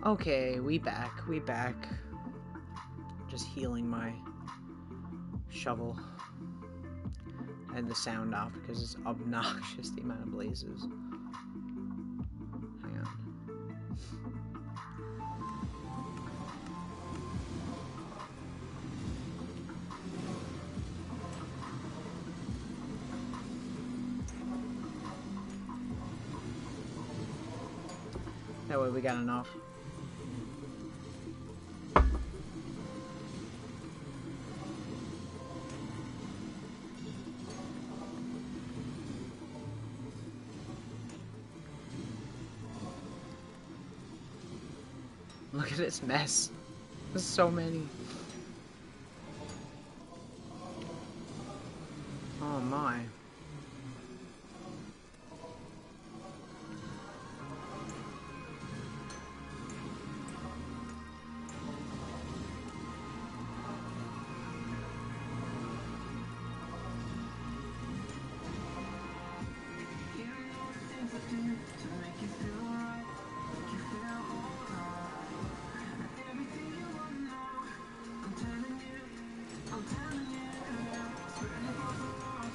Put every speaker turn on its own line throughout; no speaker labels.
Okay, we back. Just healing my shovel. And the sound off because it's obnoxious, the amount of blazes. Hang on. That way we got enough. Look at this mess. There's so many. Oh my.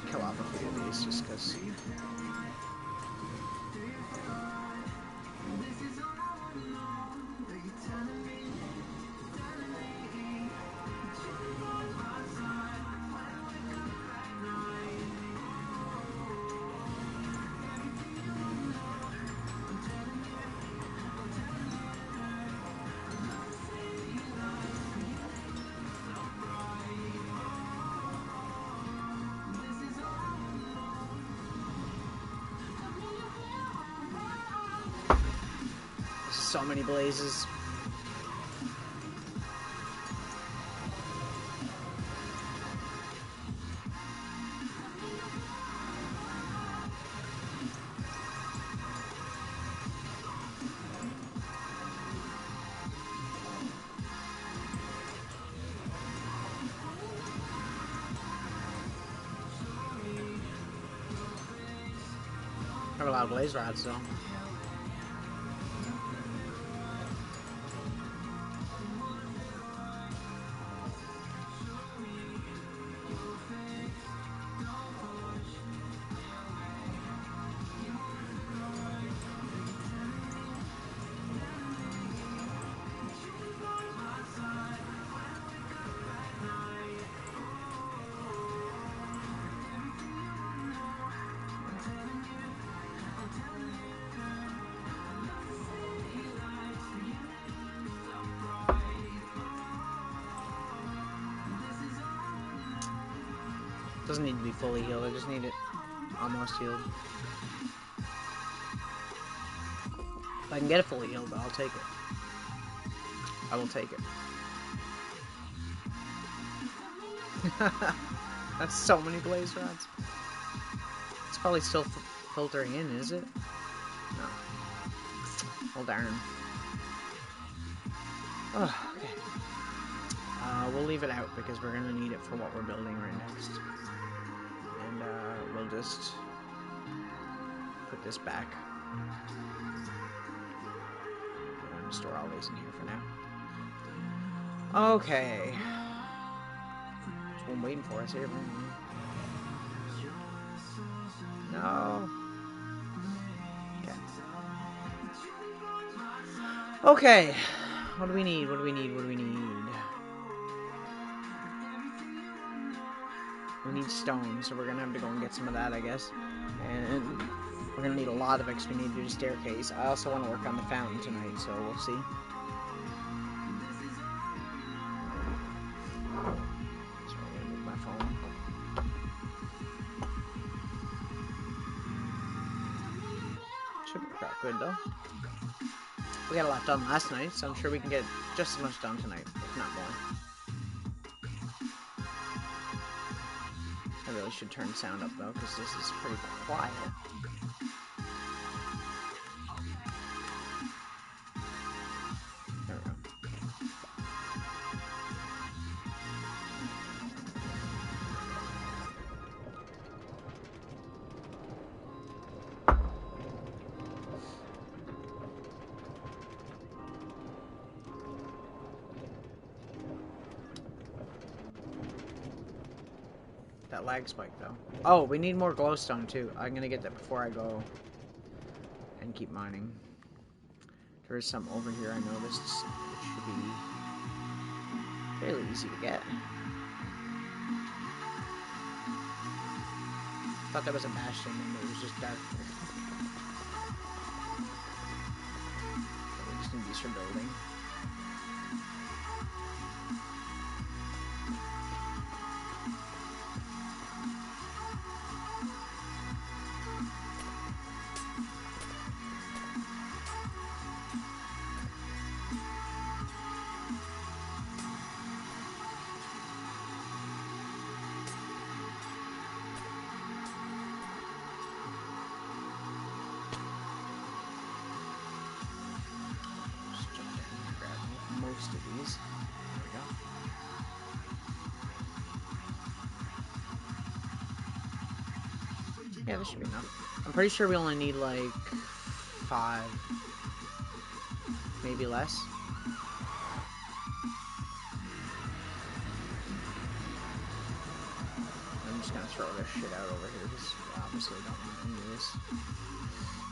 Kill off a few of these just because. So many blazes. I have a lot of blaze rods though. Doesn't need to be fully healed, I just need it almost healed. If I can get it fully healed, I'll take it. I will take it. That's so many blaze rods. It's probably still filtering in, is it? No. Well, darn. Oh, okay. We'll leave it out because we're gonna need it for what we're building right next. And we'll just put this back. I'm gonna store all these in here for now. Okay. There's one waiting for us here. No. Okay. What do we need? What do we need? What do we need? We need stone, so we're gonna have to go and get some of that, I guess. And we're gonna need a lot of XP. We need to do the staircase. I also want to work on the fountain tonight, so we'll see. So I'm gonna move my phone. Should work out good though. We got a lot done last night, so I'm sure we can get just as much done tonight, if not more. I really should turn sound up though, because this is pretty quiet. There we go. that lag spike though. Oh, we need more glowstone too. I'm gonna get that before I go and keep mining. There is some over here I noticed. It should be fairly easy to get. Thought that was a bastion and it was just dark. We just need these for building. Most of these. There we go. Yeah, this should be enough. I'm pretty sure we only need like 5, maybe less. I'm just gonna throw this shit out over here because we obviously don't want any of this.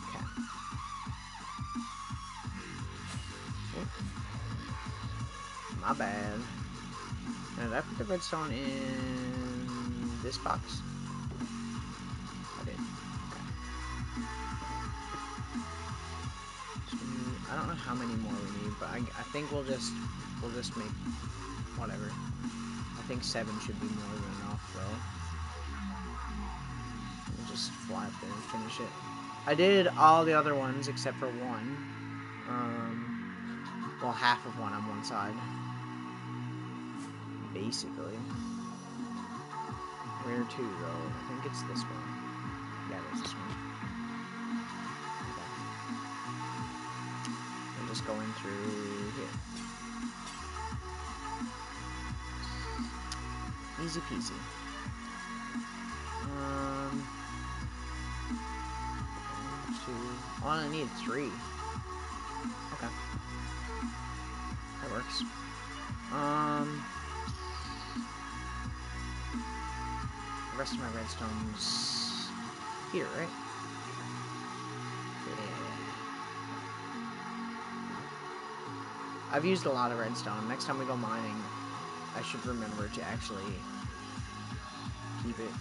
Okay. My bad. Now, did I put the redstone in this box? I did. Okay. So I don't know how many more we need, but I think we'll just make whatever. I think 7 should be more than enough, though. Let me just fly up there and finish it. I did all the other ones except for one. Well, half of one on one side. Basically. Where to, though? I think it's this one. Yeah, it is this one. Okay. I'm just going through here. Easy peasy. Oh, I need 3. Okay. That works. The rest of my redstone's here, right? Yeah. I've used a lot of redstone. Next time we go mining, I should remember to actually keep it.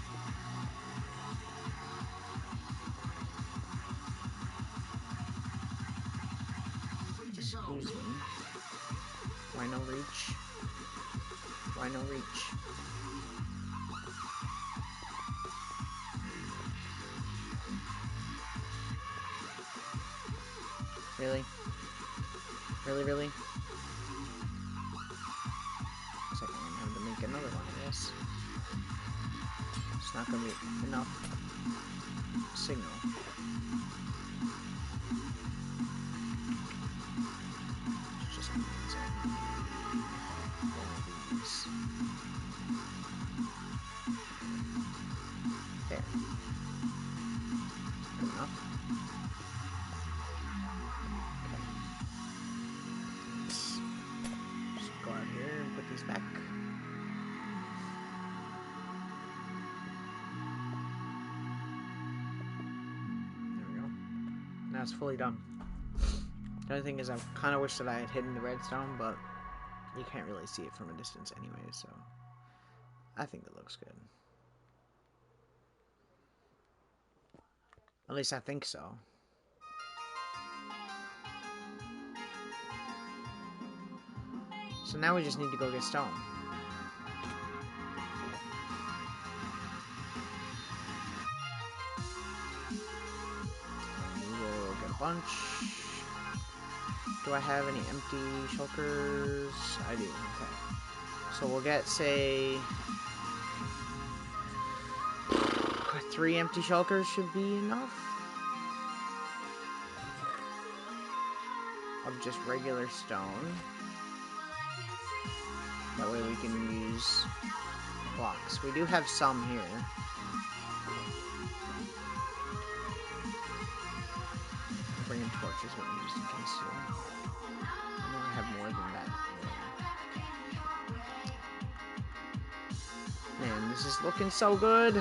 Excuse me. Why no reach? Why no reach? Really? Really? Looks like I'm gonna have to make another one, I guess. It's not gonna be enough signal. It just means I need one of these. There. Good enough. Okay. Just go out here and put these back. There we go. Now it's fully done. The other thing is I kind of wish that I had hidden the redstone, but you can't really see it from a distance anyway, so I think it looks good. At least I think so. So now we just need to go get stone. And we will get a bunch. Do I have any empty shulkers? I do, okay. So we'll get, say, 3 empty shulkers should be enough. Of just regular stone. That way we can use blocks. We do have some here. Bring in torches with me just in case too. I know I have more than that. Man, this is looking so good.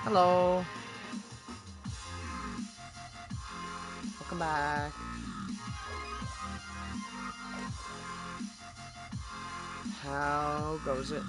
Hello. Welcome back. How goes it?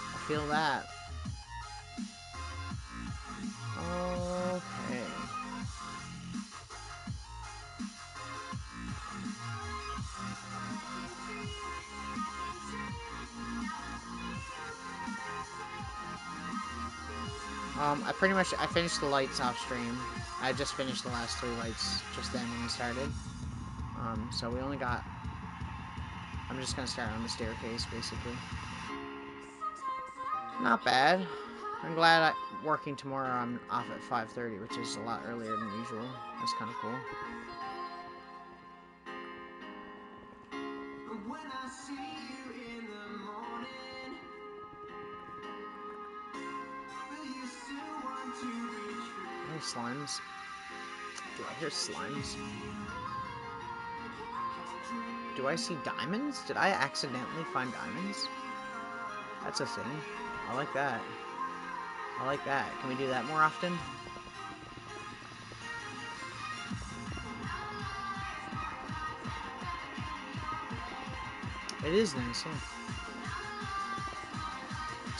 I feel that. Okay. I finished the lights off stream. I just finished the last 3 lights just then when I started. So we only got... I'm just gonna start on the staircase, basically. Not bad. I'm glad working tomorrow I'm off at 5:30, which is a lot earlier than usual. That's kind of cool. Hey, slimes. Do I hear slimes? Do I see diamonds? Did I accidentally find diamonds? That's a thing. I like that. I like that. Can we do that more often? It is nice, yeah.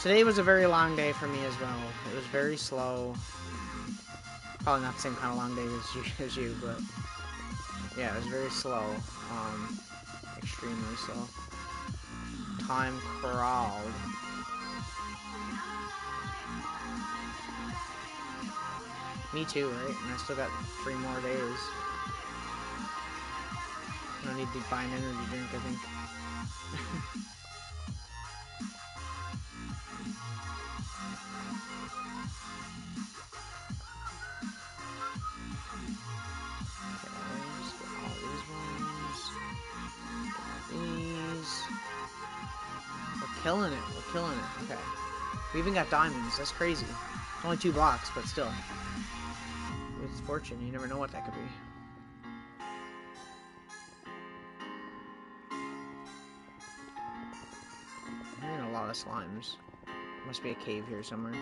Today was a very long day for me as well. It was very slow. Probably not the same kind of long day as you, but yeah, it was very slow. Extremely slow. Time crawled. Me too, right? And I still got 3 more days. I don't need to buy an energy drink, I think. We're killing it. We're killing it. Okay. We even got diamonds. That's crazy. It's only 2 blocks, but still. With fortune, you never know what that could be. I'm hearing a lot of slimes. Must be a cave here somewhere.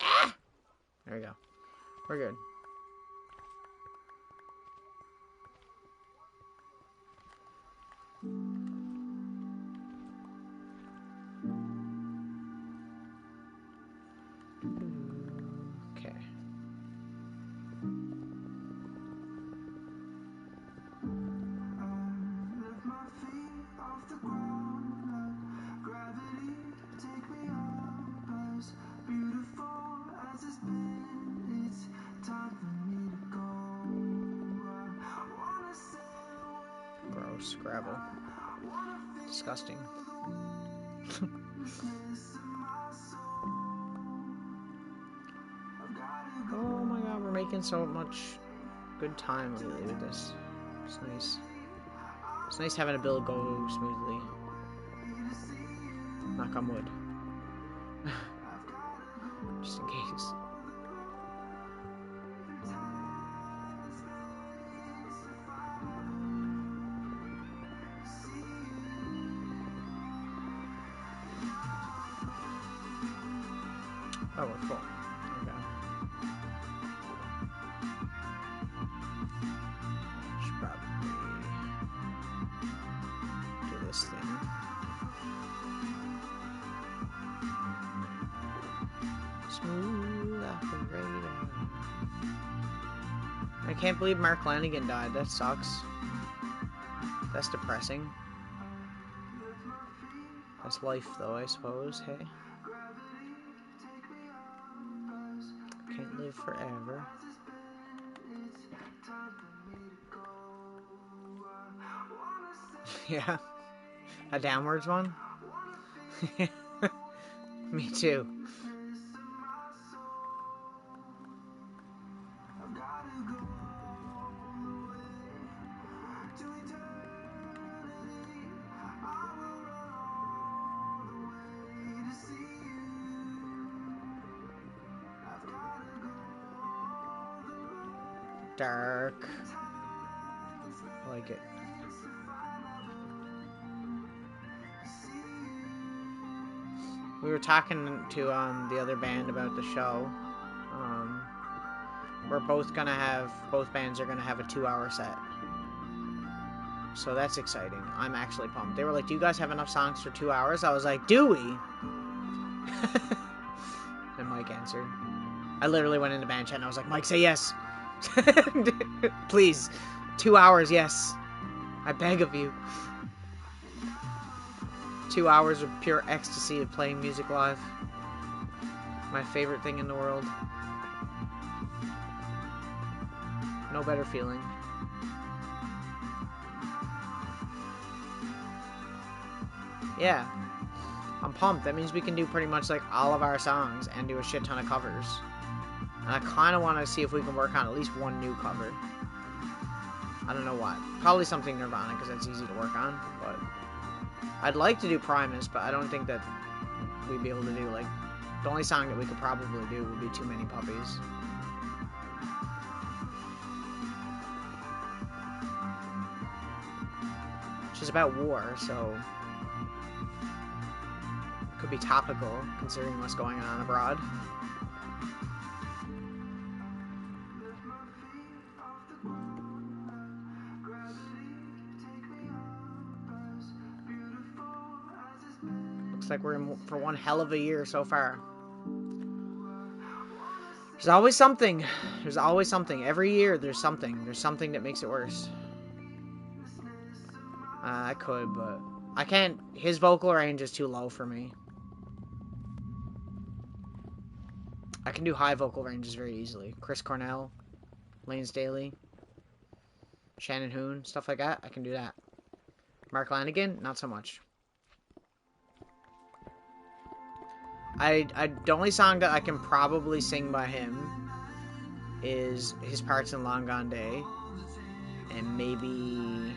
Ah! There we go. We're good. Okay. Gross. Gravel. Disgusting. Oh my god, we're making so much good time lately with this. It's nice. It's nice having a build go smoothly. Knock on wood. Just in case. Oh, we're full. Okay. Should probably do this thing. Smooth operator. I can't believe Mark Lanigan died. That sucks. That's depressing. That's life, though, I suppose. Hey. Can't live forever. Yeah. A downwards one? Me too. Dark. I like it. We were talking to the other band about the show. We're both bands are gonna have a 2-hour set. So that's exciting. I'm actually pumped. They were like, do you guys have enough songs for 2 hours? I was like, do we? And Mike answered. I literally went into band chat and I was like, Mike, say yes. Please. 2 hours, yes. I beg of you. 2 hours of pure ecstasy of playing music live. My favorite thing in the world. No better feeling. Yeah. I'm pumped. That means we can do pretty much like all of our songs and do a shit ton of covers. And I kind of want to see if we can work on at least one new cover. I don't know what. Probably something Nirvana, because that's easy to work on. But I'd like to do Primus, but I don't think that we'd be able to do, like... The only song that we could probably do would be Too Many Puppies. Which is about war, so... It could be topical, considering what's going on abroad. Looks like we're in for one hell of a year so far. There's always something. There's always something. Every year there's something. There's something that makes it worse. I could, but I can't. His vocal range is too low for me. I can do high vocal ranges very easily. Chris Cornell, Lane Staley, Shannon Hoon, stuff like that. I can do that. Mark Lanigan, not so much. The only song that I can probably sing by him is his parts in Long Gone Day, and maybe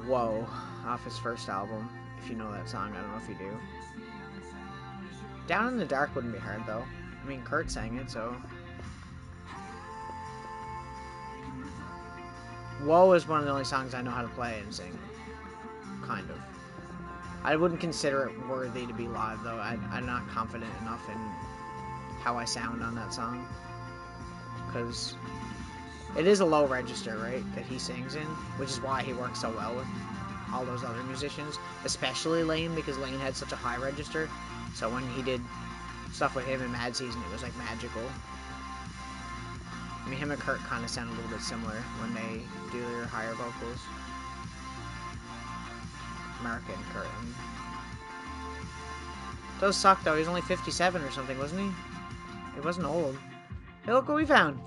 Whoa, off his first album. If you know that song, I don't know if you do. Down in the Dark wouldn't be hard though. I mean, Kurt sang it, so. Whoa is one of the only songs I know how to play and sing. Kind of. I wouldn't consider it worthy to be live, though. I'm not confident enough in how I sound on that song. Because it is a low register, right, that he sings in, which is why he works so well with all those other musicians, especially Lane, because Lane had such a high register. So when he did stuff with him in Mad Season, it was, like, magical. I mean, him and Kurt kind of sound a little bit similar when they do their higher vocals. American Kurt. Does suck though. He's only 57 or something, wasn't he? He wasn't old. Hey, look what we found.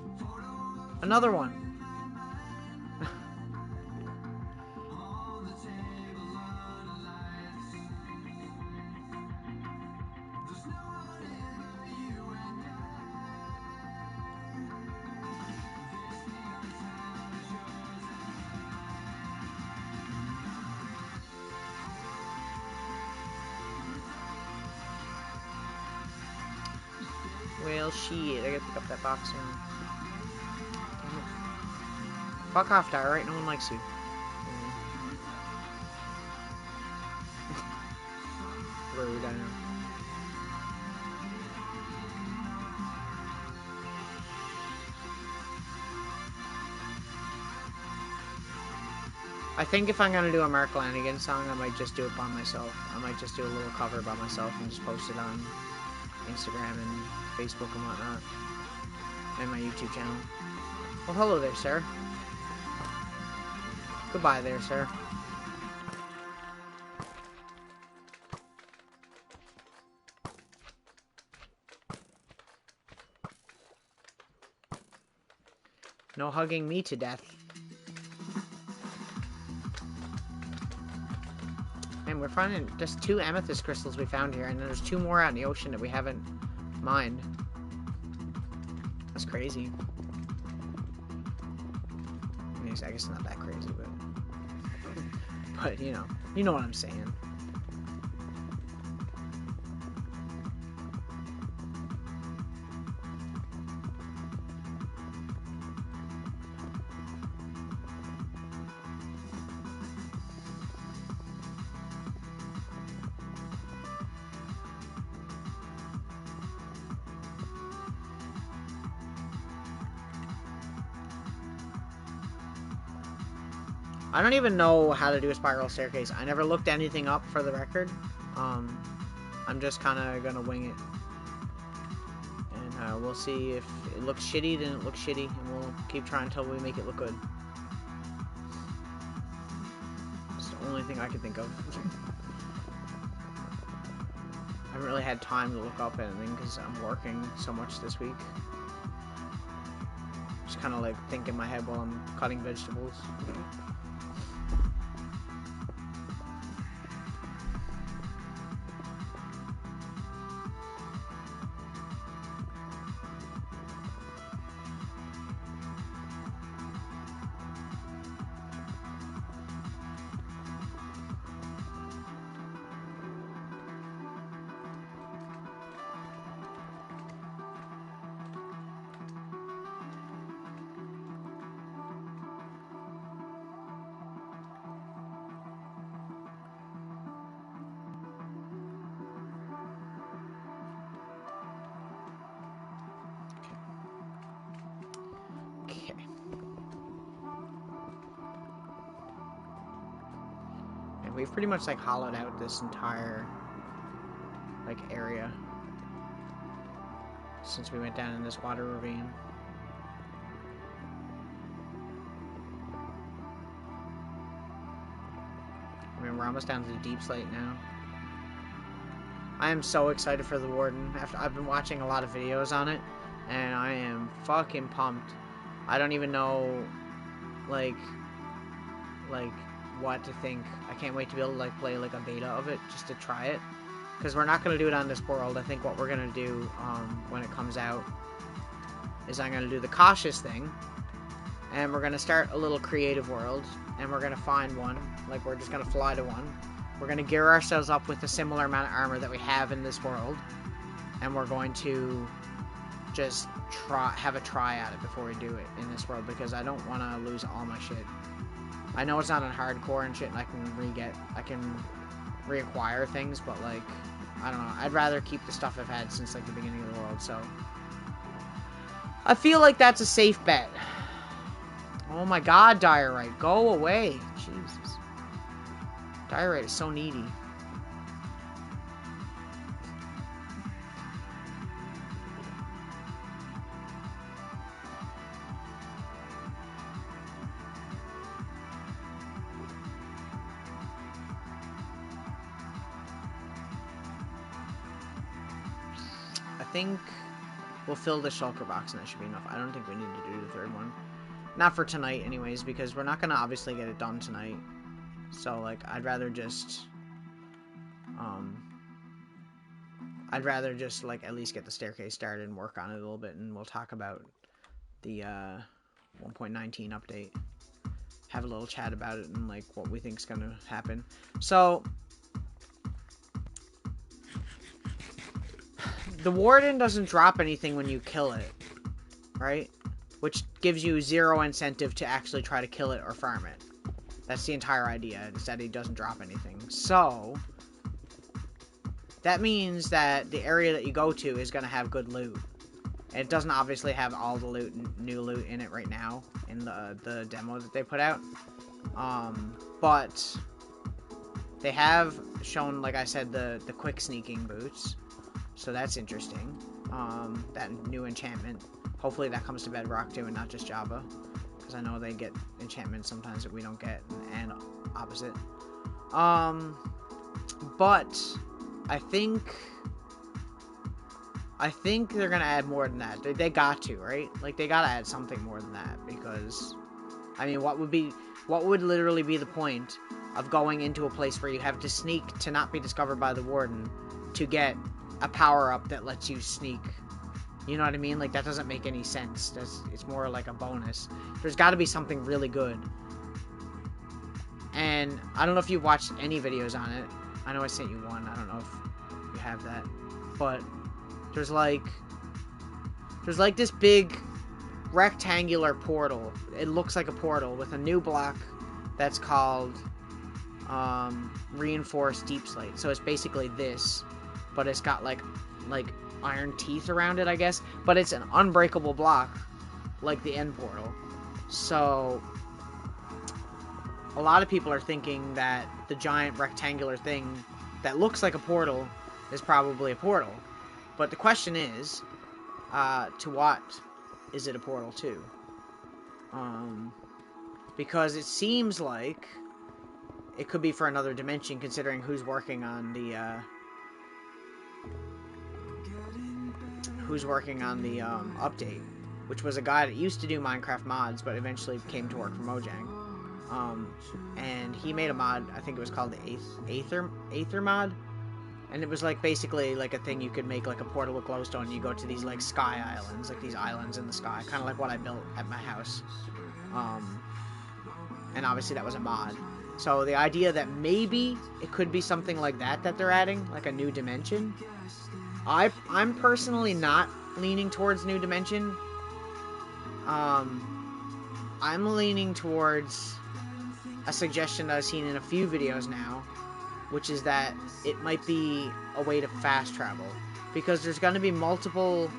Another one. Well, shit. I gotta pick up that box soon. Damn it. Fuck off, Dar, right? No one likes you. Rude, I know. I think if I'm gonna do a Mark Lanigan song, I might just do it by myself. I might just do a little cover by myself and just post it on Instagram and Facebook and whatnot. And my YouTube channel. Well, hello there, sir. Goodbye there, sir. No hugging me to death. Man, we're finding just 2 amethyst crystals we found here, and there's 2 more out in the ocean that we haven't mined. That's crazy. I mean, I guess it's not that crazy, but you know what I'm saying. I don't even know how to do a spiral staircase. I never looked anything up for the record. I'm just kind of gonna wing it. And we'll see if it looks shitty, then it looks shitty. And we'll keep trying until we make it look good. It's the only thing I can think of. I haven't really had time to look up anything because I'm working so much this week. Just kind of like think in my head while I'm cutting vegetables. We've pretty much like hollowed out this entire like area since we went down in this water ravine. I mean, we're almost down to the deep slate now. I am so excited for the Warden. I've been watching a lot of videos on it, and I am fucking pumped. I don't even know like what to think. I can't wait to be able to like play like a beta of it just to try it, because we're not going to do it on this world. I think what we're going to do when it comes out is I'm going to do the cautious thing, and we're going to start a little creative world, and we're going to find one. Like, we're just going to fly to one. We're going to gear ourselves up with a similar amount of armor that we have in this world, and we're going to just have a try at it before we do it in this world, because I don't want to lose all my shit. I know it's not on hardcore and shit, and I can reacquire things, but like, I don't know. I'd rather keep the stuff I've had since like the beginning of the world, so I feel like that's a safe bet. Oh my god, Diorite, go away. Jesus. Diorite is so needy. I think we'll fill the shulker box and that should be enough. I don't think we need to do the third one. Not for tonight anyways, because we're not going to obviously get it done tonight. So, like, I'd rather just, like, at least get the staircase started and work on it a little bit, and we'll talk about the, 1.19 update. Have a little chat about it and, like, what we think is going to happen. So, the Warden doesn't drop anything when you kill it, right? Which gives you 0 incentive to actually try to kill it or farm it. That's the entire idea, is that he doesn't drop anything. So, that means that the area that you go to is going to have good loot. And it doesn't obviously have all the loot, new loot in it right now, in the demo that they put out. But they have shown, like I said, the quick sneaking boots. So that's interesting. That new enchantment. Hopefully that comes to Bedrock too and not just Java. Because I know they get enchantments sometimes that we don't get, and opposite. But I think they're gonna add more than that. They got to, right? Like, they gotta add something more than that, because I mean, what would literally be the point of going into a place where you have to sneak to not be discovered by the warden to get a power-up that lets you sneak? You know what I mean? Like, that doesn't make any sense. It's more like a bonus. There's got to be something really good. And I don't know if you've watched any videos on it. I know I sent you one. I don't know if you have that. But there's like this big rectangular portal. It looks like a portal with a new block that's called reinforced deep slate. So it's basically this, but it's got like iron teeth around it, I guess. But it's an unbreakable block, like the end portal. So a lot of people are thinking that the giant rectangular thing that looks like a portal is probably a portal. But the question is, to what is it a portal to? Because it seems like it could be for another dimension, considering who's working on the update, which was a guy that used to do Minecraft mods, but eventually came to work for Mojang. And he made a mod, I think it was called the Aether mod, and it was like basically like a thing you could make, like a portal with glowstone. You go to these like sky islands, like these islands in the sky, kind of like what I built at my house. And obviously that was a mod. So the idea that maybe it could be something like that they're adding, like a new dimension. I'm personally not leaning towards new dimension. I'm leaning towards a suggestion that I've seen in a few videos now, which is that it might be a way to fast travel, because there's going to be multiple.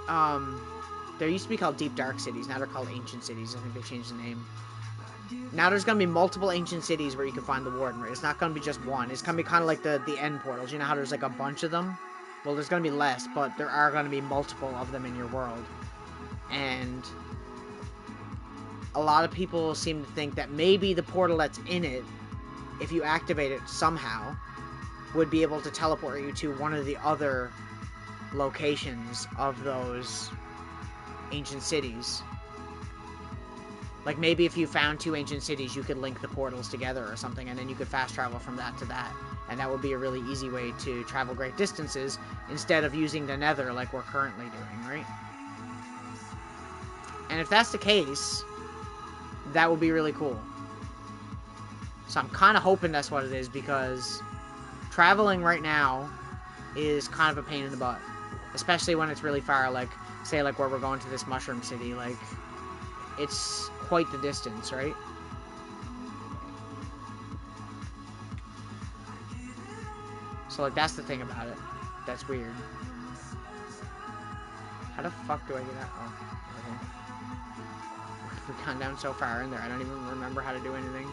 There used to be called Deep Dark Cities. Now they're called Ancient Cities. I think they changed the name. Now there's going to be multiple Ancient Cities where you can find the Warden, right? It's not going to be just one. It's going to be kind of like the end portals. You know how there's like a bunch of them? Well, there's going to be less, but there are going to be multiple of them in your world. And a lot of people seem to think that maybe the portal that's in it, if you activate it somehow, would be able to teleport you to one of the other locations of those ancient cities. Like, maybe if you found two ancient cities, you could link the portals together or something, and then you could fast travel from that to that. And that would be a really easy way to travel great distances, instead of using the nether like we're currently doing, right? And if that's the case, that would be really cool. So I'm kind of hoping that's what it is, because traveling right now is kind of a pain in the butt. Especially when it's really far, like, say, like, where we're going to this mushroom city, like, it's quite the distance, right? So, like, that's the thing about it. That's weird. How the fuck do I get out? Oh, okay. We've gone down so far in there, I don't even remember how to do anything.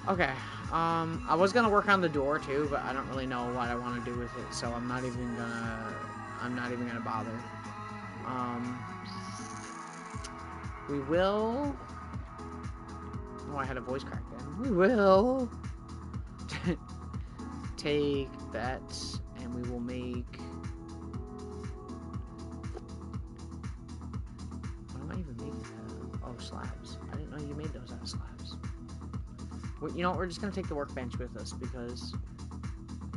Okay, I was gonna work on the door too, but I don't really know what I want to do with it, so I'm not even gonna bother. We will. Oh, I had a voice crack then. We will take that, and we will make. What am I even making that of? Oh, slabs. I didn't know you made those out of slabs. You know what, we're just going to take the workbench with us, because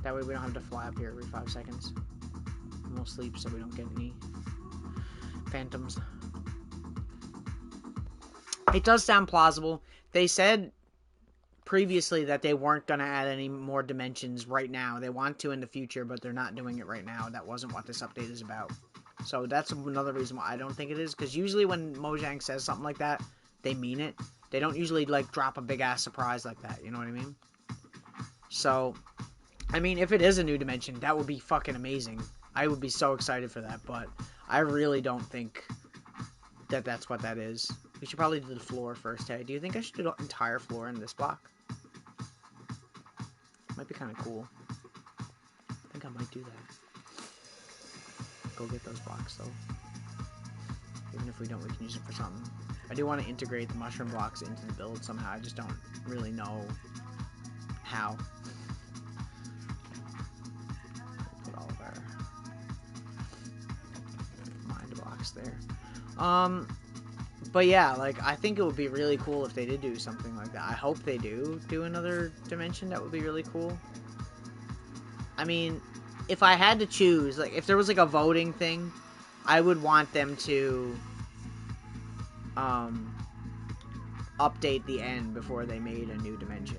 that way we don't have to fly up here every 5 seconds. And we'll sleep so we don't get any phantoms. It does sound plausible. They said previously that they weren't going to add any more dimensions right now. They want to in the future, but they're not doing it right now. That wasn't what this update is about. So that's another reason why I don't think it is, because usually when Mojang says something like that, they mean it. They don't usually, like, drop a big-ass surprise like that, you know what I mean? So, I mean, if it is a new dimension, that would be fucking amazing. I would be so excited for that, but I really don't think that that's what that is. We should probably do the floor first, hey? Do you think I should do the entire floor in this block? Might be kind of cool. I think I might do that. Go get those blocks, though. Even if we don't, we can use it for something. I do want to integrate the mushroom blocks into the build somehow. I just don't really know how. Put all of our mind blocks there. But yeah, like, I think it would be really cool if they did do something like that. I hope they do another dimension. That would be really cool. I mean, if I had to choose, like, if there was, like, a voting thing, I would want them to, update the end before they made a new dimension.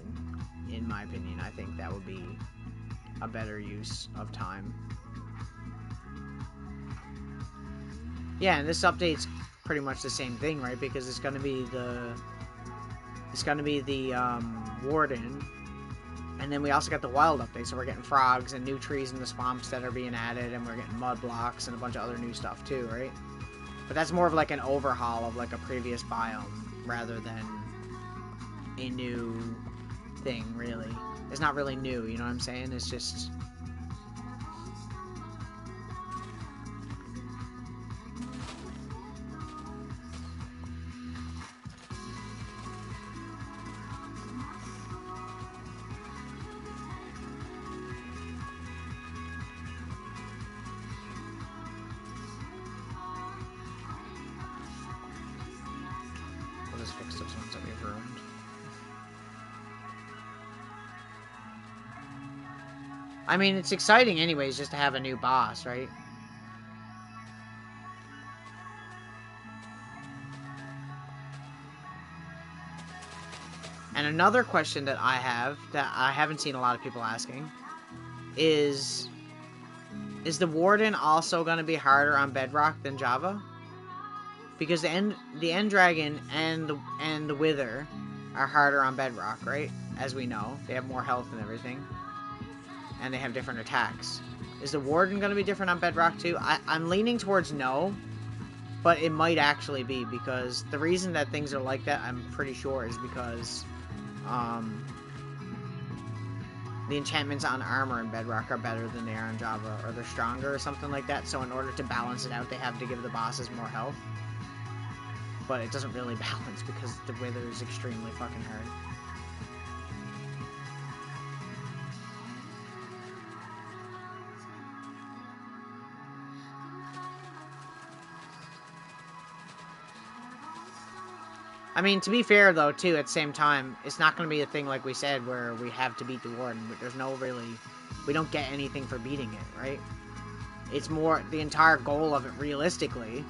In my opinion, I think that would be a better use of time. Yeah, and this update's pretty much the same thing, right? Because it's gonna be the warden, and then we also got the wild update, so we're getting frogs and new trees in the swamps that are being added, and we're getting mud blocks and a bunch of other new stuff too, right? But that's more of like an overhaul of like a previous biome rather than a new thing, really. It's not really new, you know what I'm saying? It's just... We'll just fix those ones that we've ruined. I mean, it's exciting anyways just to have a new boss, right? And another question that I have, that I haven't seen a lot of people asking, is the Warden also going to be harder on Bedrock than Java? Because the End Dragon and the Wither are harder on Bedrock, right? As we know. They have more health and everything. And they have different attacks. Is the Warden going to be different on Bedrock too? I'm leaning towards no. But it might actually be, because the reason that things are like that, I'm pretty sure, is because the enchantments on armor in Bedrock are better than they are in Java, or they're stronger or something like that, so in order to balance it out, they have to give the bosses more health. But it doesn't really balance, because the Wither is extremely fucking hard. I mean, to be fair, though, too, at the same time, it's not going to be a thing like we said where we have to beat the Warden. There's no really... We don't get anything for beating it, right? It's more... The entire goal of it, realistically,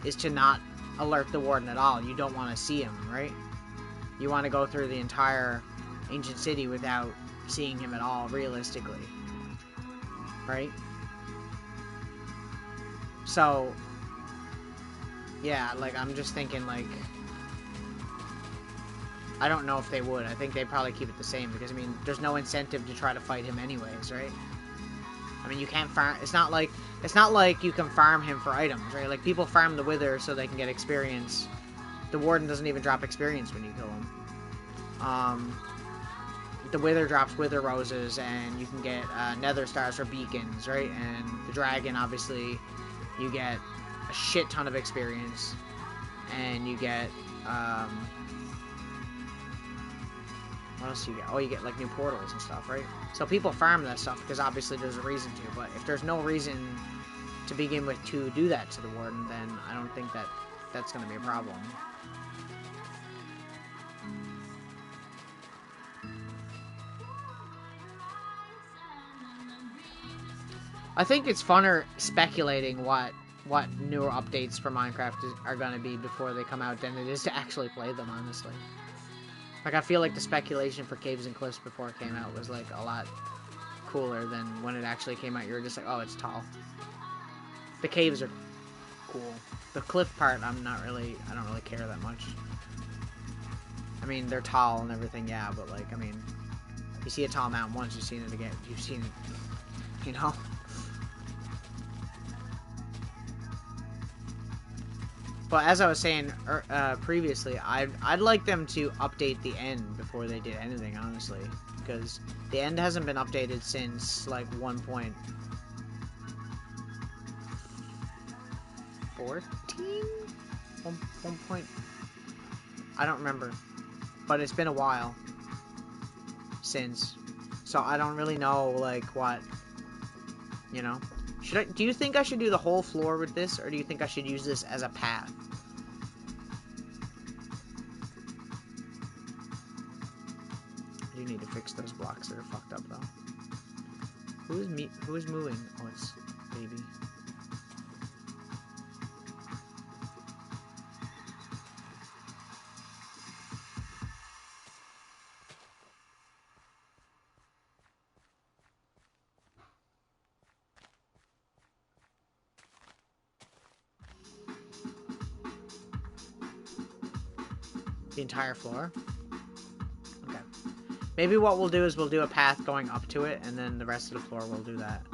is to not alert the Warden at all. You don't want to see him, right? You want to go through the entire ancient city without seeing him at all, realistically. Right? So... Yeah, like, I'm just thinking, like... I don't know if they would. I think they'd probably keep it the same, because, I mean, there's no incentive to try to fight him anyways, right? I mean, you can't farm... It's not like you can farm him for items, right? Like, people farm the Wither so they can get experience. The Warden doesn't even drop experience when you kill him. The Wither drops Wither Roses, and you can get Nether Stars for beacons, right? And the Dragon, obviously, you get a shit ton of experience. And you get... What else do you get? Oh, you get, like, new portals and stuff, right? So people farm that stuff because obviously there's a reason to, but if there's no reason to begin with to do that to the Warden, then I don't think that that's going to be a problem. I think it's funner speculating what newer updates for Minecraft are going to be before they come out than it is to actually play them, honestly. Like, I feel like the speculation for Caves and Cliffs before it came out was, like, a lot cooler than when it actually came out. You were just like, oh, it's tall. The caves are cool. The cliff part, I don't really care that much. I mean, they're tall and everything, yeah, but, like, I mean, you see a tall mountain once, you've seen it again. You've seen it, you know? But as I was saying previously, I'd like them to update the end before they did anything, honestly, because the end hasn't been updated since like 1.14. One point. I don't remember, but it's been a while since, so I don't really know like what, you know. Should I? Do you think I should do the whole floor with this, or do you think I should use this as a path? I do need to fix those blocks that are fucked up though. Who is moving? Oh, it's baby. The entire floor? Okay. Maybe what we'll do is we'll do a path going up to it, and then the rest of the floor we'll do that.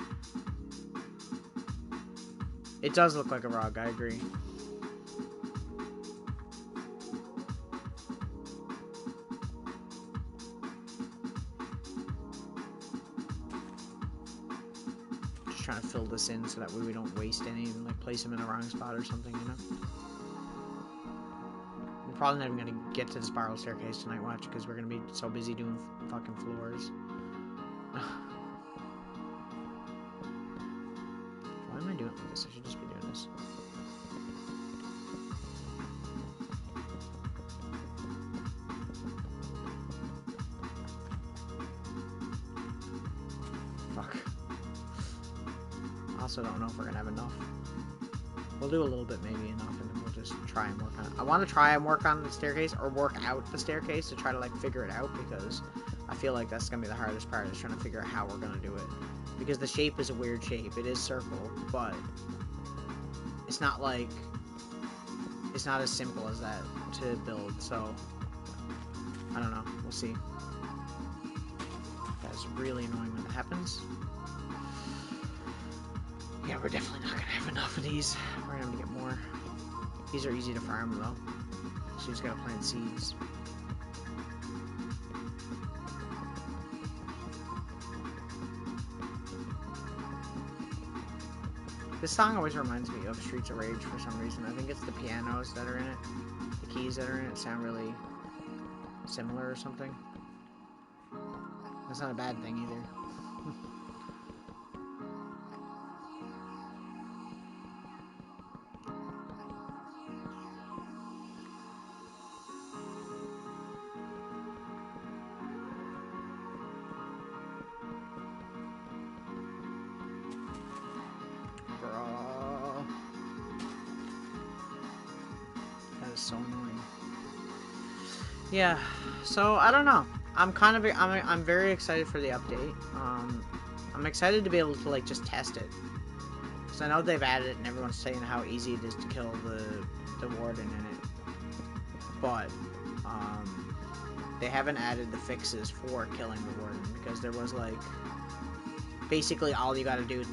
It does look like a rug, I agree. Just trying to fill this in so that way we don't waste any and like place them in the wrong spot or something, you know? We're probably not even going to get to the spiral staircase tonight, watch, because we're going to be so busy doing fucking floors. Why am I doing this? I should just be doing this. Fuck. I also don't know if we're going to have enough. We'll do a little bit, maybe enough, and then we'll just try and work on it. I want to try and work on the staircase, or work out the staircase to try to, like, figure it out, because I feel like that's going to be the hardest part, is trying to figure out how we're going to do it. Because the shape is a weird shape. It is circle, but it's not, like, it's not as simple as that to build, so I don't know. We'll see. That's really annoying when that happens. Yeah, we're definitely not going to have enough of these. We're going to have to get more. These are easy to farm, though. So you just got to plant seeds. This song always reminds me of Streets of Rage for some reason. I think it's the pianos that are in it. The keys that are in it sound really similar or something. That's not a bad thing either. So annoying. Yeah, so I don't know. I'm very excited for the update. I'm excited to be able to like just test it, because I know they've added it and everyone's saying how easy it is to kill the warden in it, but they haven't added the fixes for killing the warden, because there was like basically all you got to do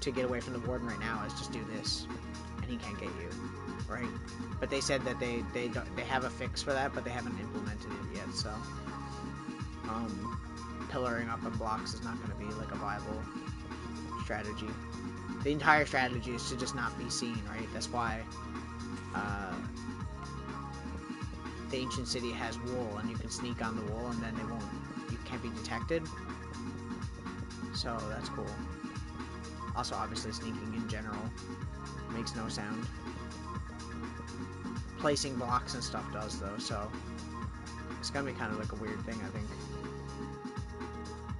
to get away from the warden right now is just do this, and he can't get you. Right, but they said that they have a fix for that, but they haven't implemented it yet. So, pillaring up in blocks is not going to be like a viable strategy. The entire strategy is to just not be seen. Right, that's why the ancient city has wool, and you can sneak on the wool, and then you can't be detected. So that's cool. Also, obviously, sneaking in general makes no sound. Placing blocks and stuff does, though, so it's gonna be kind of like a weird thing, I think.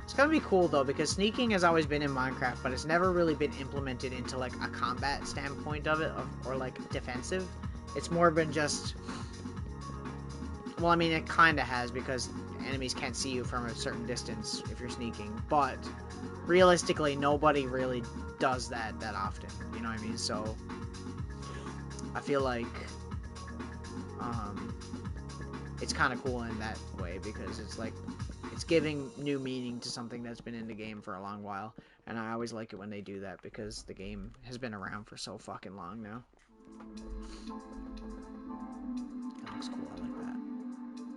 It's gonna be cool, though, because sneaking has always been in Minecraft, but it's never really been implemented into, like, a combat standpoint of it, or, like, defensive. It's more been just... Well, I mean, it kinda has, because enemies can't see you from a certain distance if you're sneaking, but realistically, nobody really does that often, you know what I mean? So, I feel like... it's kind of cool in that way, because it's like it's giving new meaning to something that's been in the game for a long while, and I always like it when they do that, because the game has been around for so fucking long now. That looks cool. I like that.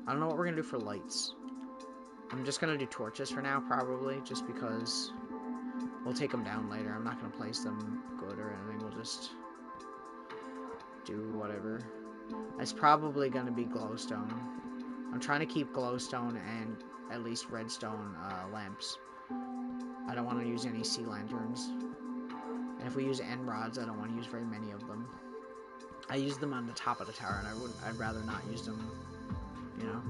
I don't know what we're gonna do for lights. I'm just gonna do torches for now, probably, just because we'll take them down later. I'm not gonna place them good or anything. We'll just do whatever. It's probably gonna be glowstone. I'm trying to keep glowstone and at least redstone lamps. I don't want to use any sea lanterns. And if we use end rods, I don't want to use very many of them. I use them on the top of the tower, and I'd rather not use them, you know?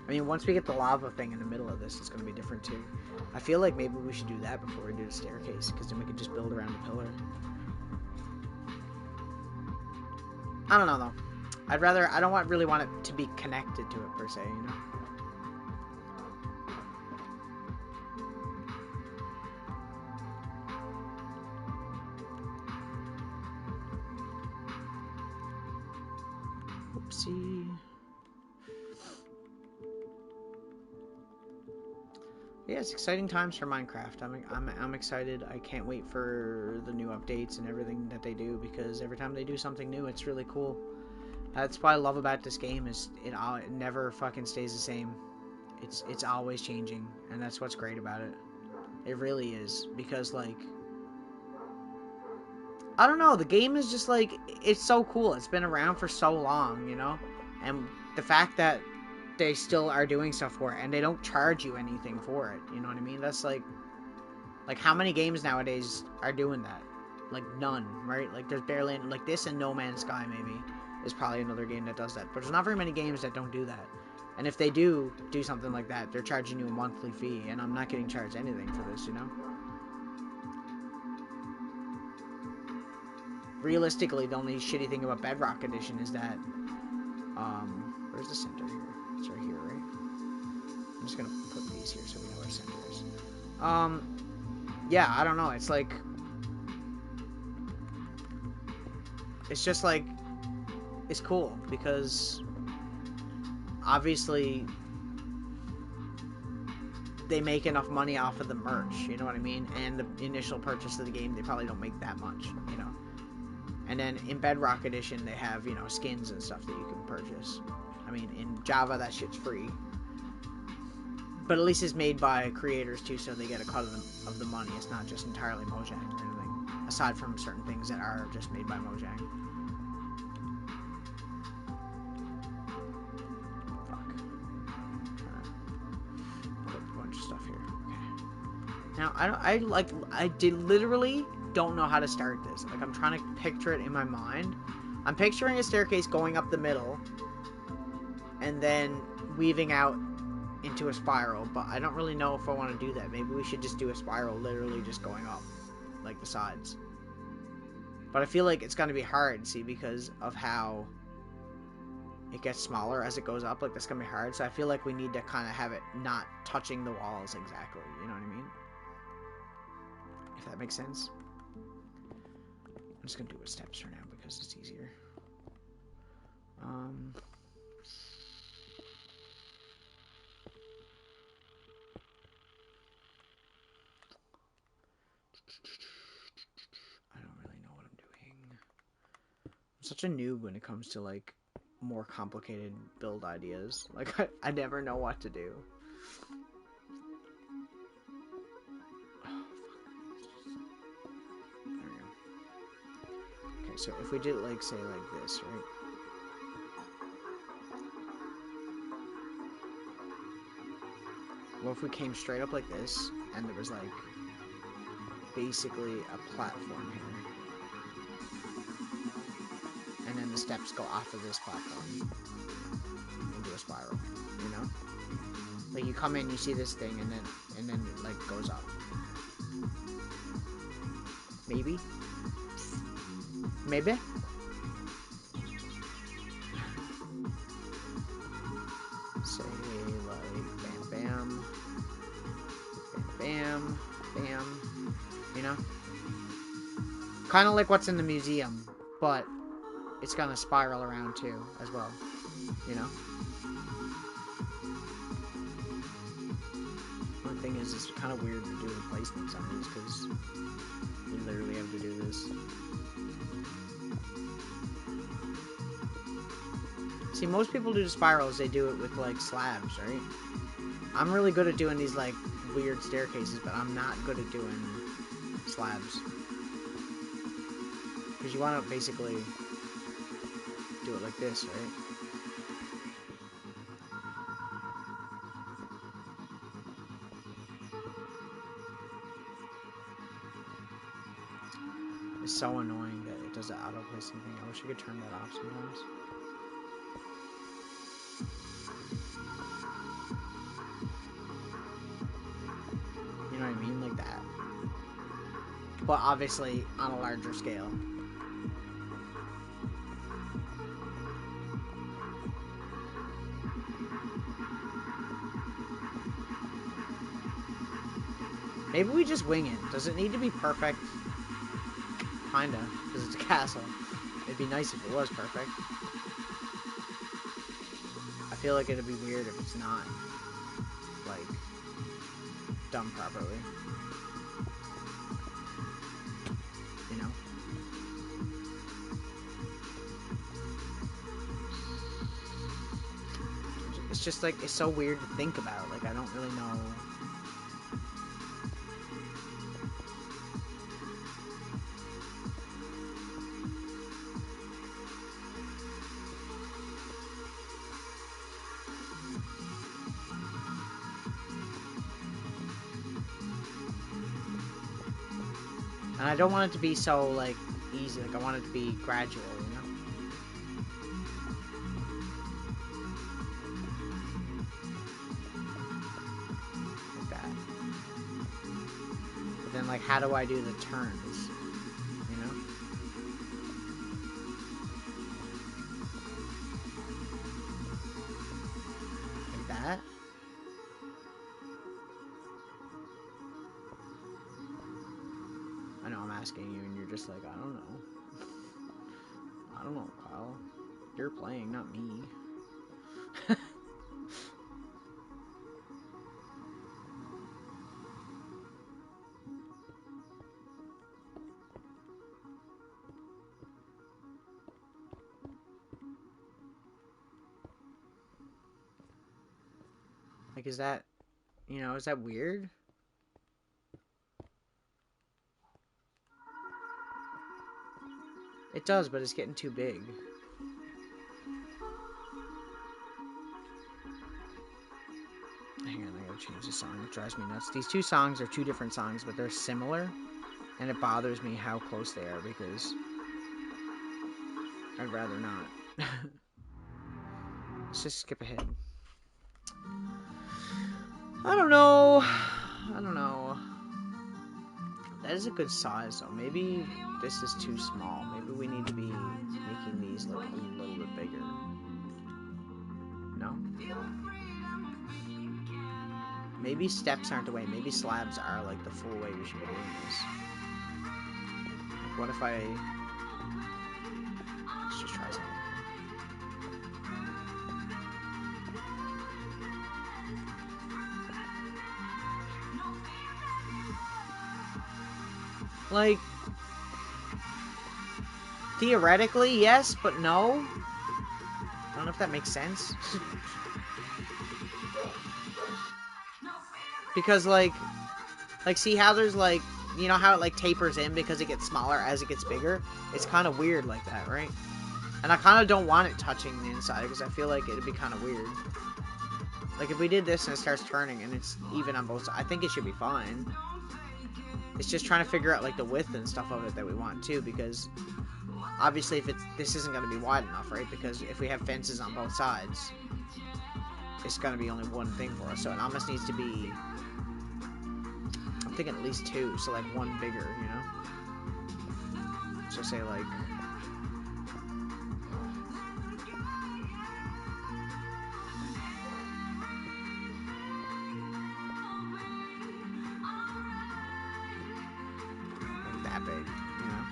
I mean, once we get the lava thing in the middle of this, it's going to be different, too. I feel like maybe we should do that before we do the staircase, because then we could just build around the pillar. I don't know, though. I don't really want it to be connected to it, per se, you know? Oopsie. Yeah, it's exciting times for Minecraft. I'm excited. I can't wait for the new updates and everything that they do, because every time they do something new, it's really cool. That's what I love about this game, is it never fucking stays the same. It's always changing, and that's what's great about it. It really is, because like, I don't know, the game is just like, it's so cool. It's been around for so long, you know? And the fact that they still are doing stuff for it, and they don't charge you anything for it, you know what I mean? That's like how many games nowadays are doing that? Like, none, right? Like, there's barely, like, this and No Man's Sky, maybe, is probably another game that does that. But there's not very many games that don't do that. And if they do something like that, they're charging you a monthly fee, and I'm not getting charged anything for this, you know? Realistically, the only shitty thing about Bedrock Edition is that, where's the center here? It's right here, right? I'm just gonna put these here so we know where center is. Yeah, I don't know. It's like, it's just like, it's cool because obviously they make enough money off of the merch, you know what I mean? And the initial purchase of the game, they probably don't make that much, you know? And then in Bedrock Edition, they have, you know, skins and stuff that you can purchase. I mean, in Java, that shit's free. But at least it's made by creators, too, so they get a cut of the money. It's not just entirely Mojang or anything, aside from certain things that are just made by Mojang. Fuck. Put a bunch of stuff here. Okay. Now, I literally don't know how to start this. Like, I'm trying to picture it in my mind. I'm picturing a staircase going up the middle, and then weaving out into a spiral, but I don't really know if I want to do that. Maybe we should just do a spiral literally just going up, like the sides. But I feel like it's going to be hard, see, because of how it gets smaller as it goes up. Like, that's going to be hard, so I feel like we need to kind of have it not touching the walls exactly, you know what I mean? If that makes sense. I'm just going to do it with steps for now because it's easier. I don't really know what I'm doing. I'm such a noob when it comes to, like, more complicated build ideas. Like, I never know what to do. Oh, there we go. Okay, so if we did, like, say, like this, right? Well, if we came straight up like this, and there was, like, basically a platform here. And then the steps go off of this platform into a spiral, you know? Like, you come in, you see this thing, and then it, like, goes up. Maybe? Maybe? Say, like, bam, bam, bam, bam, bam, you know? Kind of like what's in the museum, but it's gonna spiral around too, as well, you know? One thing is, it's kind of weird to do the placements on these, because you literally have to do this. See, most people do the spirals, they do it with, like, slabs, right? I'm really good at doing these, like, weird staircases, but I'm not good at doing slabs. Because you want to basically do it like this, right? It's so annoying that it does the auto-placing thing. I wish I could turn that off sometimes. You know what I mean? Like that. But obviously on a larger scale. Maybe we just wing it. Does it need to be perfect? Kinda, because it's a castle. It'd be nice if it was perfect. I feel like it'd be weird if it's not, like, done properly. You know? It's just, like, it's so weird to think about. Like, I don't really know. And I don't want it to be so, like, easy. Like, I want it to be gradual, you know? Like that. But then, like, how do I do the turns? You know? Like that? I know I'm asking you and you're just like, I don't know. I don't know, Kyle. You're playing, not me. Like, is that, you know, is that weird? It does, but it's getting too big. Hang on, I gotta change the song. It drives me nuts. These two songs are two different songs, but they're similar. And it bothers me how close they are because I'd rather not. Let's just skip ahead. I don't know. I don't know. That is a good size, though. Maybe this is too small. Maybe we need to be making these, like, a little bit bigger. No? Maybe steps aren't the way. Maybe slabs are, like, the full way we should be doing this. Like, what if I... Let's just try something. Like, theoretically, yes, but no. I don't know if that makes sense. Because, like, see how there's, like, you know how it, like, tapers in because it gets smaller as it gets bigger? It's kind of weird like that, right? And I kind of don't want it touching the inside because I feel like it'd be kind of weird. Like, if we did this and it starts turning and it's even on both sides, I think it should be fine. It's just trying to figure out, like, the width and stuff of it that we want, too, because obviously if this isn't going to be wide enough, right? Because if we have fences on both sides, it's going to be only one thing for us. So it almost needs to be, I'm thinking at least two, so, like, one bigger, you know? So say, like... that big, you know?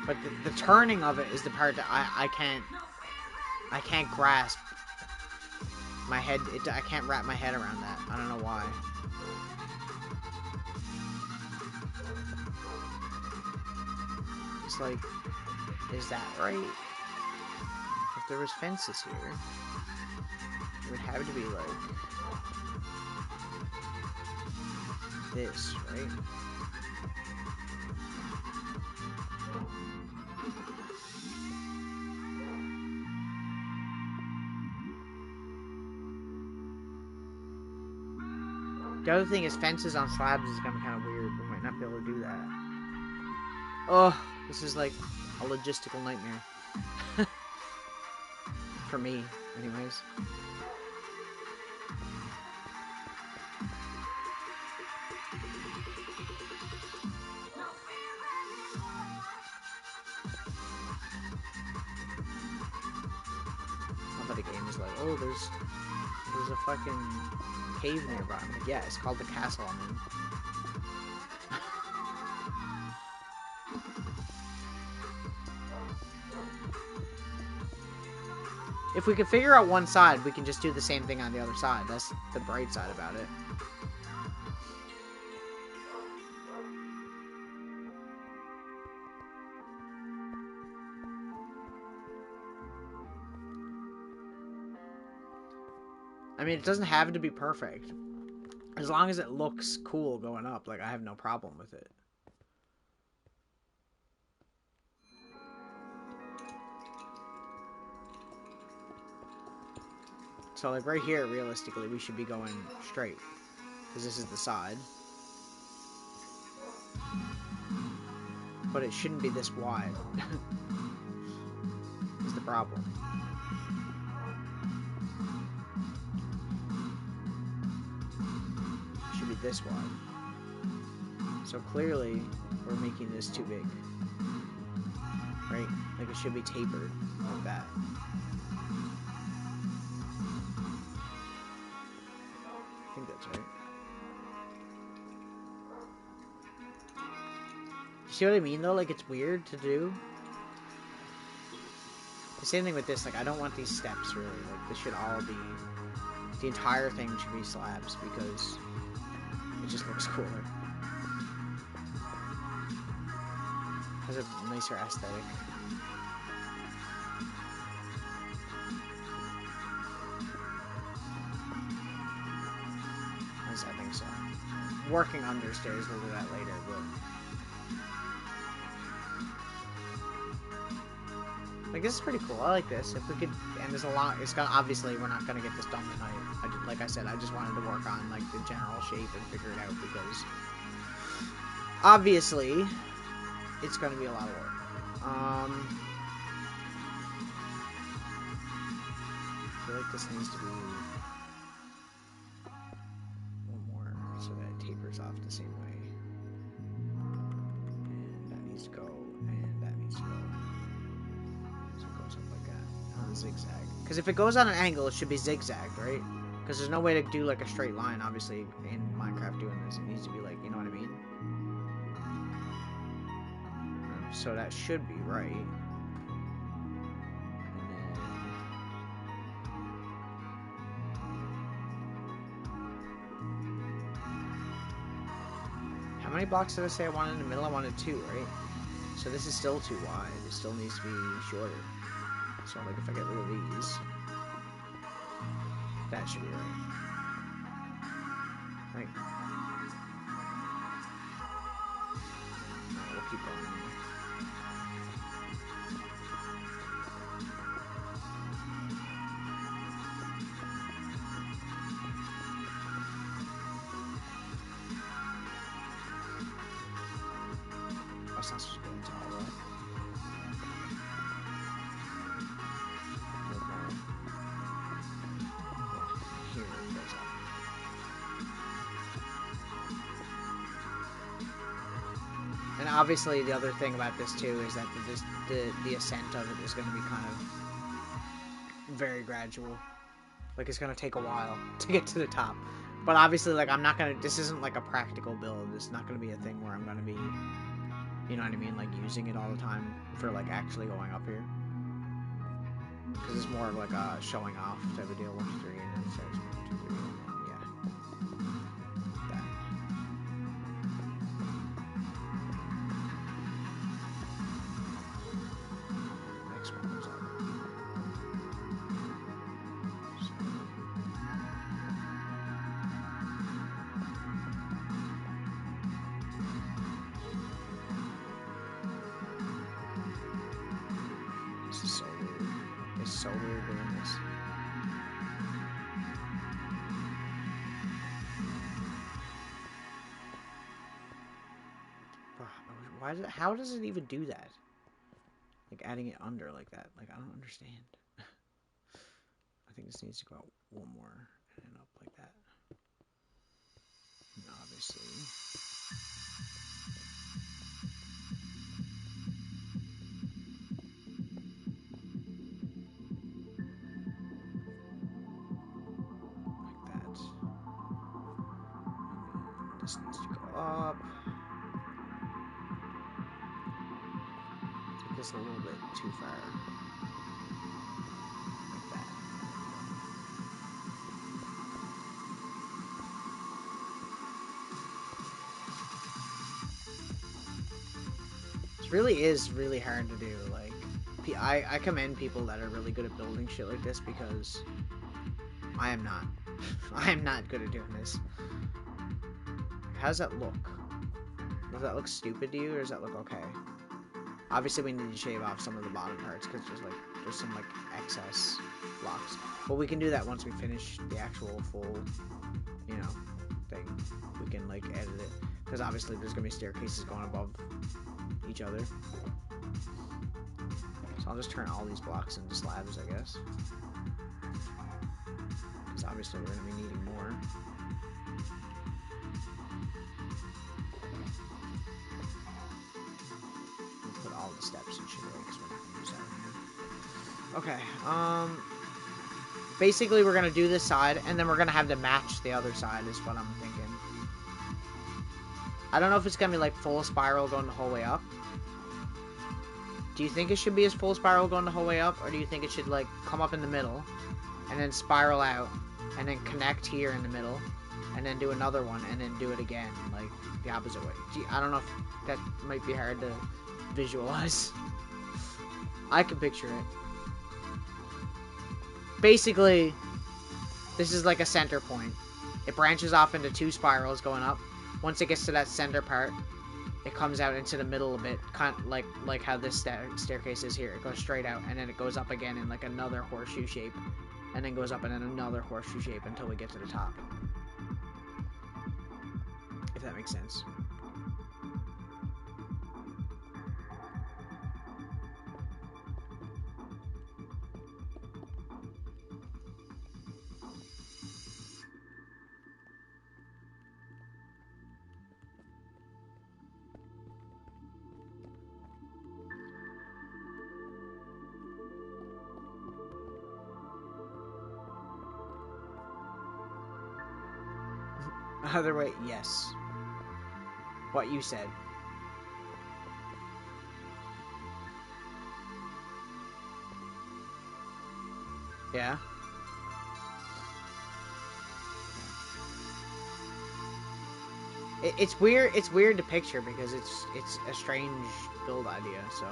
But the turning of it is the part that I can't grasp. My head, I can't wrap my head around that. I don't know why. It's like, is that right? there was fences here, it would have to be like this, right? The other thing is fences on slabs is gonna be kind of weird. We might not be able to do that. Oh, this is like a logistical nightmare. For me, anyways. Not that the game is like, oh, there's a fucking cave nearby. I'm like, yeah, it's called the castle I'm in. If we can figure out one side, we can just do the same thing on the other side. That's the bright side about it. I mean, it doesn't have to be perfect. As long as it looks cool going up, like, I have no problem with it. So, like, right here, realistically, we should be going straight. Because this is the side. But it shouldn't be this wide. Is the problem. It should be this wide. So clearly, we're making this too big. Right? Like, it should be tapered like that. I think that's right. You see what I mean, though? Like, it's weird to do. The same thing with this. Like, I don't want these steps, really. Like, this should all be... The entire thing should be slabs, because it just looks cooler. Has a nicer aesthetic. At least I think so. Working understairs, we'll do that later, but... Like, this is pretty cool. I like this. If we could... And there's a lot... It's gonna... Obviously, we're not gonna get this done tonight. Like I said, I just wanted to work on, like, the general shape and figure it out, because... Obviously, it's gonna be a lot of work. I feel like this needs to be... one more, so that it tapers off the same way. And that needs to go, and that needs to go. So it goes up like that. On a zigzag. Because if it goes on an angle, it should be zigzagged, right? Because there's no way to do, like, a straight line, obviously, in Minecraft doing this. It needs to be, like, you know what I mean? So that should be right. And then... How many blocks did I say I wanted in the middle? I wanted 2, right? So this is still too wide. It still needs to be shorter. So, like, if I get rid of these... That should be right. Right. No, we'll keep going. That's not supposed to go into all that. Here it goes up. And obviously, the other thing about this too is that the ascent of it is going to be kind of very gradual. Like, it's going to take a while to get to the top. But obviously, like, I'm not going to... This isn't like a practical build. It's not going to be a thing where I'm going to be... You know what I mean? Like, using it all the time for, like, actually going up here. Because it's more of, like, a showing off type of deal. 1, 2, 3, and then it says 1, 2, 3, and then, yeah. That. Next one goes up. so weird doing this. Why does it, how does it even do that? Like adding it under like that. Like I don't understand. I think this needs to go out one more and up like that. And obviously. Like that. And then this needs to go up. Take this a little bit too far. Like that. There we go. This really is really hard to do. Like, I commend people that are really good at building shit like this because I am not. I am not good at doing this. How does that look? Does that look stupid to you, or does that look okay? Obviously, we need to shave off some of the bottom parts because there's some like excess blocks. But we can do that once we finish the actual full, you know, thing. We can like edit it because obviously there's gonna be staircases going above each other. So I'll just turn all these blocks into slabs, I guess. Because obviously we're gonna be needing more. Put all the steps and shit away because we're not gonna use that right now. Okay, basically we're gonna do this side and then we're gonna have to match the other side is what I'm thinking. I don't know if it's gonna be like full spiral going the whole way up. Do you think it should be as full spiral going the whole way up, or do you think it should like come up in the middle and then spiral out and then connect here in the middle and then do another one and then do it again like the opposite way? I don't know if that might be hard to visualize. I can picture it. Basically, this is like a center point. It branches off into two spirals going up. Once it gets to that center part, it comes out into the middle a bit, kind of like how this staircase is here. It goes straight out, and then it goes up again in like another horseshoe shape, and then goes up in another horseshoe shape until we get to the top. If that makes sense. Other way, yes. What you said. Yeah? It's weird. It's weird to picture because it's a strange build idea. So.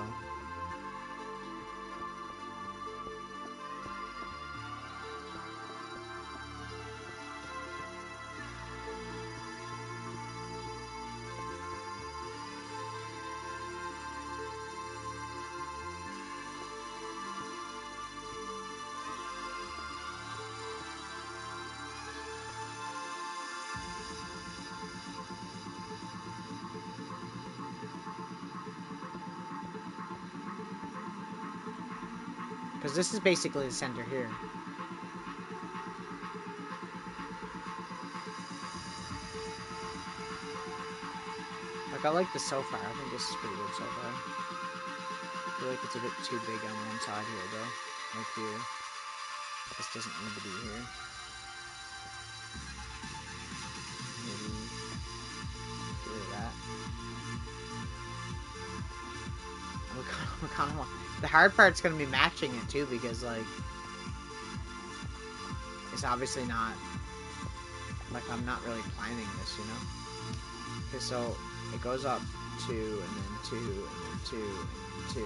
Because this is basically the center here. Like, I like this so far. I think this is pretty good so far. I feel like it's a bit too big on one side here, though. Like here. This doesn't need to be here. Maybe get rid of that. We kind of want... The hard part's going to be matching it, too, because, like... It's obviously not... Like, I'm not really planning this, you know? Okay, so it goes up 2, and then 2, and then 2, and then 2.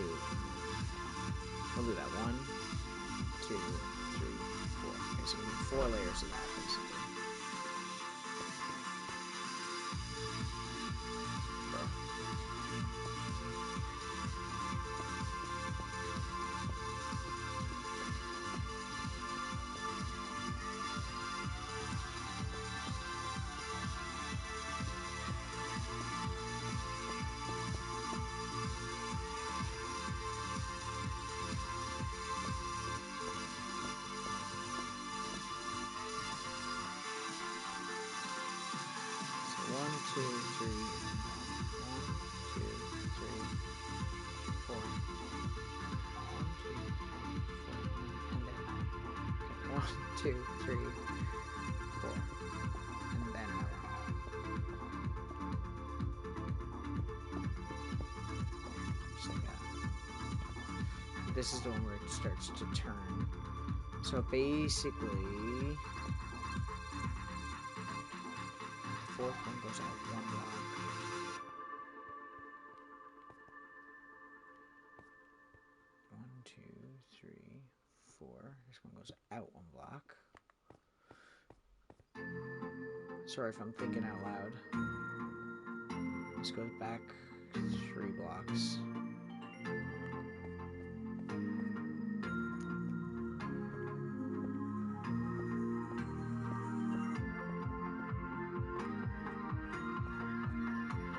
We'll do that. 1, 2, 3, 4. Okay, so we need 4 layers of that, basically. Bro. two, three. 1, 2, 3, 4. 1, 2, 3, 4. And then out. Okay, 1, 2, 3, 4. And then out. Just like that. This is the one where it starts to turn. So basically, the fourth one goes out one block. One, two, three, four. This one goes out one block. Sorry if I'm thinking out loud. This goes back 3 blocks.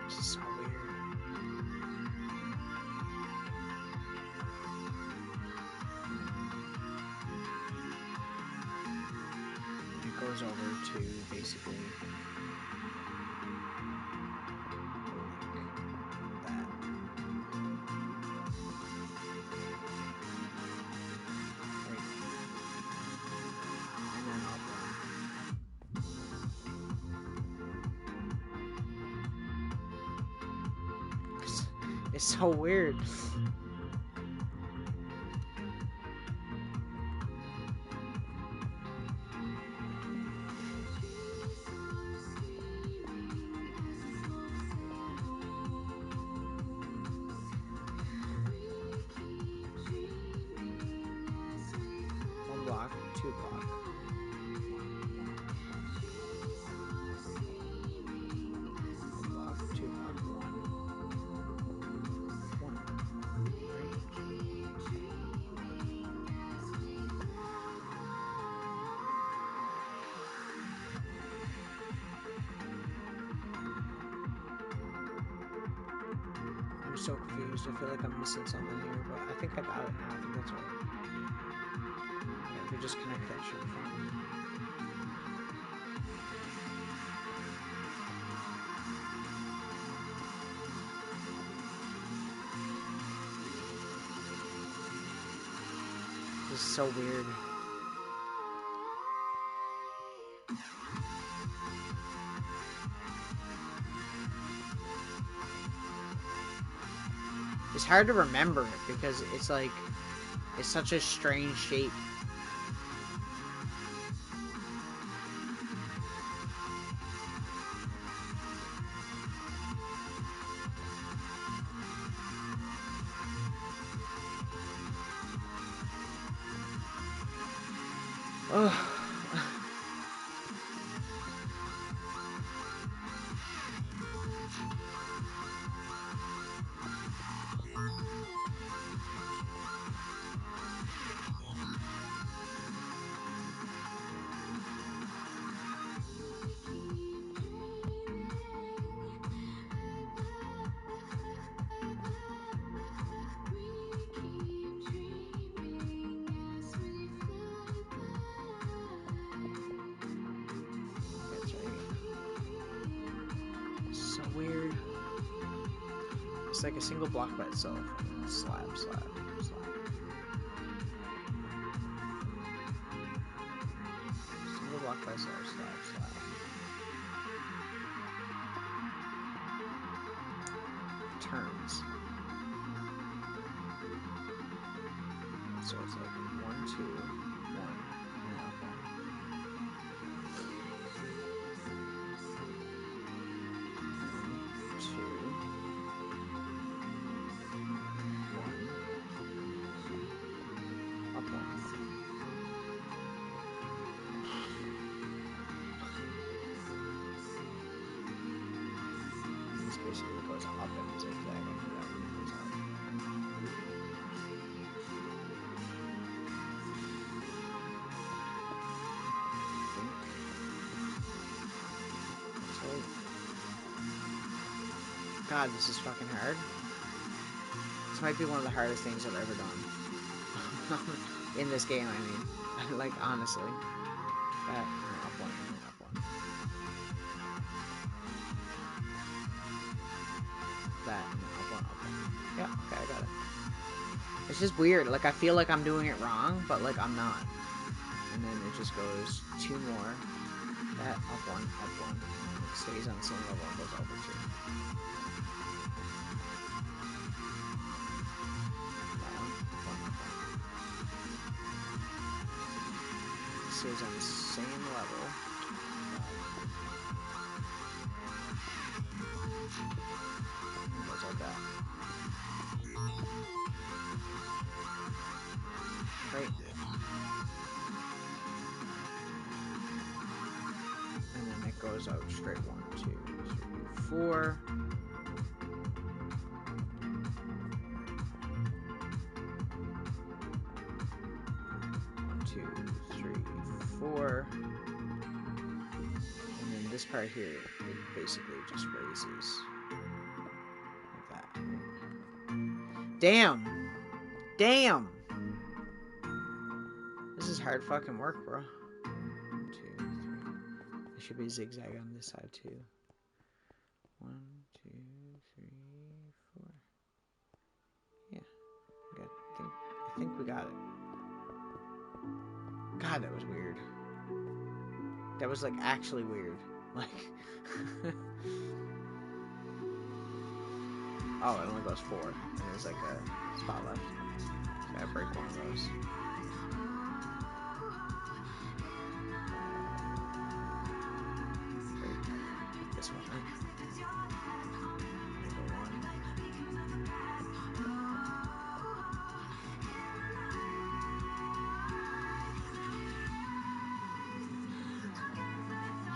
This is so weird. It goes over to basically it's so weird. One block, 2 block. One block, 2 block, 1. 1. I'm so confused. I feel like I'm missing something here, but I think I got it now. I think that's right. Yeah, if we just connect that shit fine. This is so weird. It's hard to remember it because it's like, it's such a strange shape. Ugh. Weird. It's like a single block by itself. Slab, slab, slab. Single block by itself, slab, slab. Turns. So it's like 1, 2, 1, and up 1. Basically goes up and zigzag and that goes out. So, God, this is fucking hard. This might be one of the hardest things I've ever done. In this game, I mean. Like, honestly. That, up 1, up 1. It's just weird. Like, I feel like I'm doing it wrong, but, like, I'm not. And then it just goes 2 more. That, up 1, up 1. And it stays on the same level and goes over 2. That one, up 1, up 1. It stays on the same level. And goes like that. Right. And then it goes out straight 1, 2, 3, 4. 1, 2, 3, 4. And then this part here, it basically just raises like that. Damn! Damn! This is hard fucking work, bro. 1, 2, 3. There should be a zigzag on this side too. 1, 2, 3, 4. Yeah, I think we got it. God, that was weird. That was like actually weird. Like, oh, it only goes 4, and there's like a spot left. So I gotta break one of those. Break this one. Go 1.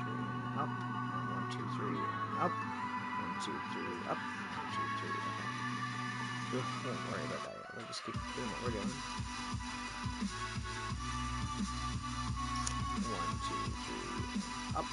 3, up, and 1, 2, 3, up, 1, 2, 3, up, 1, 2, 3, okay. We won't worry about that yet. We'll just keep doing what we're doing. 1, 2, 3, up.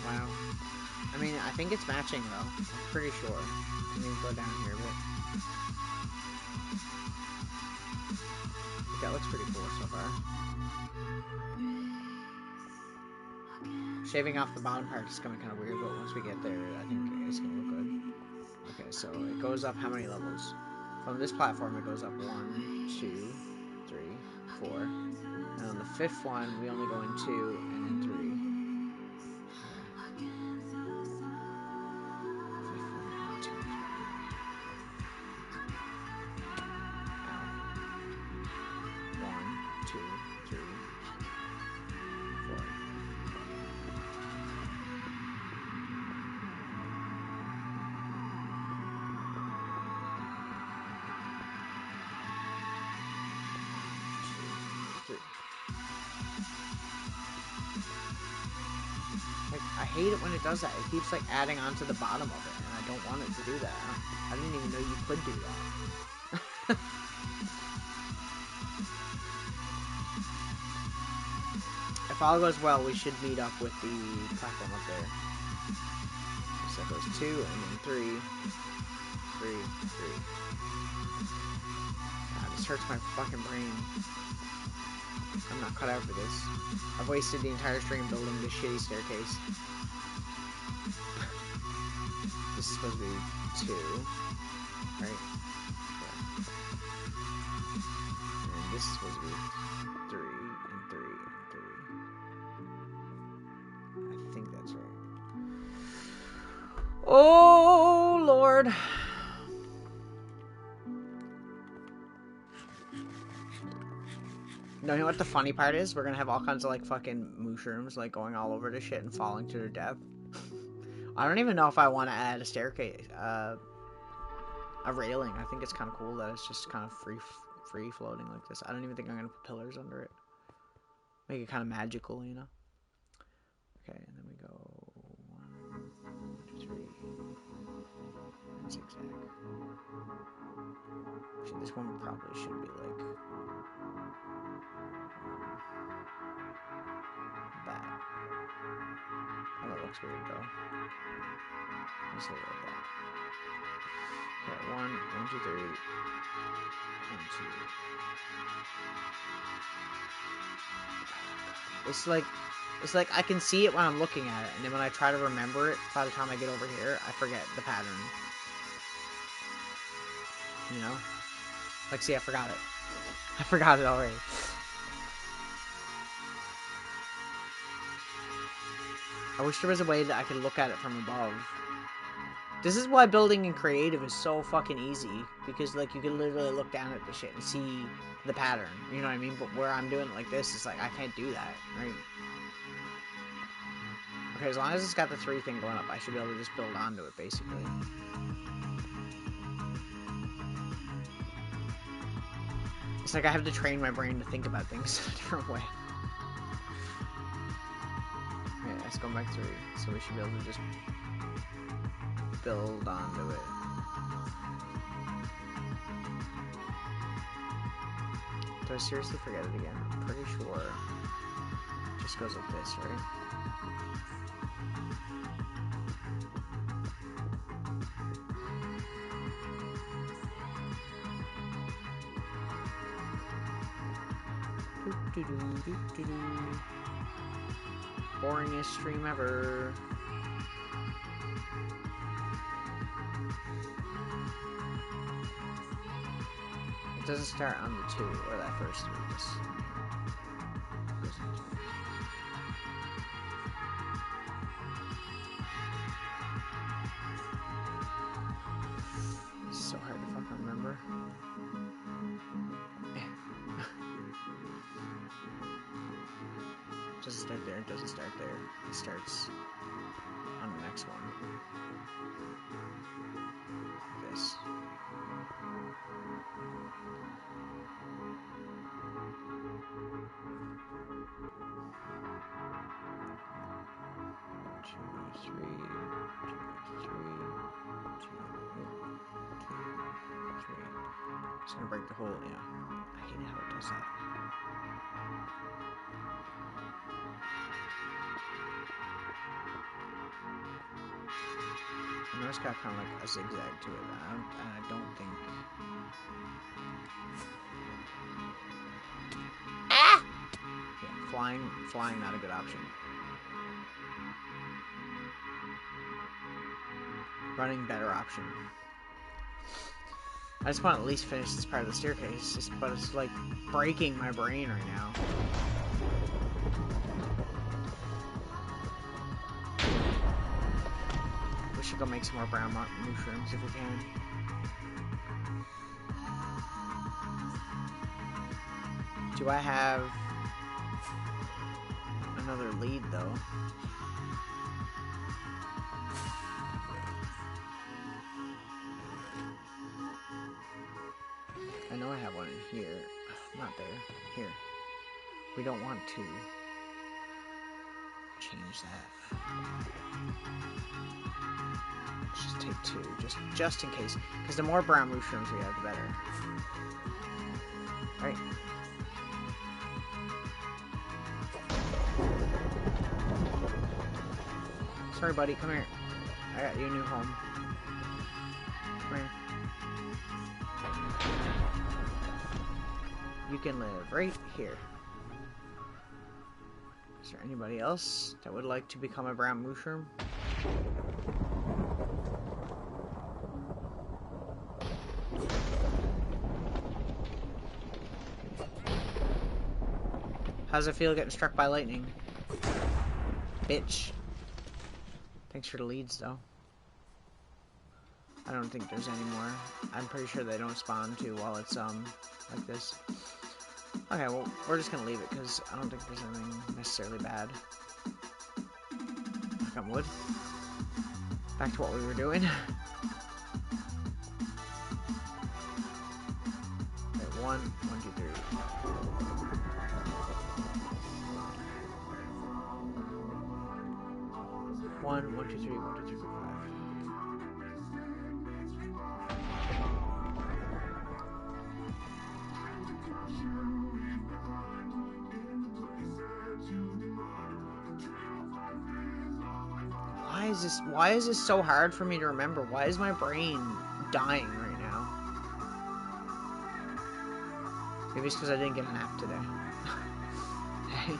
Wow. I mean, I think it's matching though. I'm pretty sure. Let me go down here a bit. That looks pretty cool so far. Shaving off the bottom part is gonna be kind of weird, but once we get there, I think it's gonna look good. Okay, so it goes up how many levels? From this platform, it goes up 1, 2, 3, 4. And on the 5th one, we only go in 2 and then 3. Like, I hate it when it does that. It keeps, like, adding onto the bottom of it, and I don't want it to do that. I didn't even know you could do that. If all goes well, we should meet up with the platform up there. So that goes 2, and then 3. 3, 3. God, this hurts my fucking brain. I'm not cut out for this. I've wasted the entire stream building this shitty staircase. This is supposed to be 2, right? Yeah. And this is supposed to be 3, and 3, and 3. I think that's right. Oh, Lord. No, you know what the funny part is? We're gonna have all kinds of, like, fucking mushrooms, like, going all over the shit and falling to their death. I don't even know if I want to add a staircase, a railing. I think it's kind of cool that it's just kind of free floating like this. I don't even think I'm gonna put pillars under it. Make it kind of magical, you know? Okay, and then we go 1, 2, 3, and zigzag. Actually, this one probably should be like 1, that. Oh, that looks weird though. Let's leave it like that. Okay, 1, 1, 2, 3. 1, 2. It's like I can see it when I'm looking at it, and then when I try to remember it, by the time I get over here, I forget the pattern. You know? Like, see, I forgot it. I forgot it already. I wish there was a way that I could look at it from above. This is why building in creative is so fucking easy, because like you can literally look down at the shit and see the pattern, you know what I mean? But where I'm doing it like this, it's like I can't do that, right? Okay, as long as it's got the 3 thing going up, I should be able to just build onto it, basically. It's like I have to train my brain to think about things a different way. Okay, let's go back 3, so we should be able to just build onto it. Do I seriously forget it again? I'm pretty sure it just goes like this, right? Boringest stream ever. It doesn't start on the 2 or that first 3. Just goes into it. This is so hard to fucking remember. It doesn't start there. It doesn't start there. It starts on the next one. Like this. Two, three, two, three, three. It's gonna break the whole. Yeah, I hate how it does that. I know it's got kind of like a zigzag to it, and I don't think. Ah! Yeah, flying, not a good option. Running, better option. I just want to at least finish this part of the staircase, but it's like breaking my brain right now. We should go make some more brown mushrooms if we can. Do I have another lead though? I know I have one in here. Not there. Here. We don't want to change that. Let's just take 2, just in case. Because the more brown mushrooms we have, the better. Right. Sorry, buddy. Come here. I got you a new home. Come here. You can live right here. Is there anybody else that would like to become a brown mushroom? How's it feel getting struck by lightning? Bitch. Thanks for the leads, though. I don't think there's any more. I'm pretty sure they don't spawn, too, while it's, like this. Okay, well, we're just gonna leave it, because I don't think there's anything necessarily bad. Knock on wood. Back to what we were doing. Okay, 1, 1, 2, 3. 1, 1, 2, 3, 1, 2, 3, 4, 5. Why is this so hard for me to remember? Why is my brain dying right now? Maybe it's because I didn't get a nap today. Hey.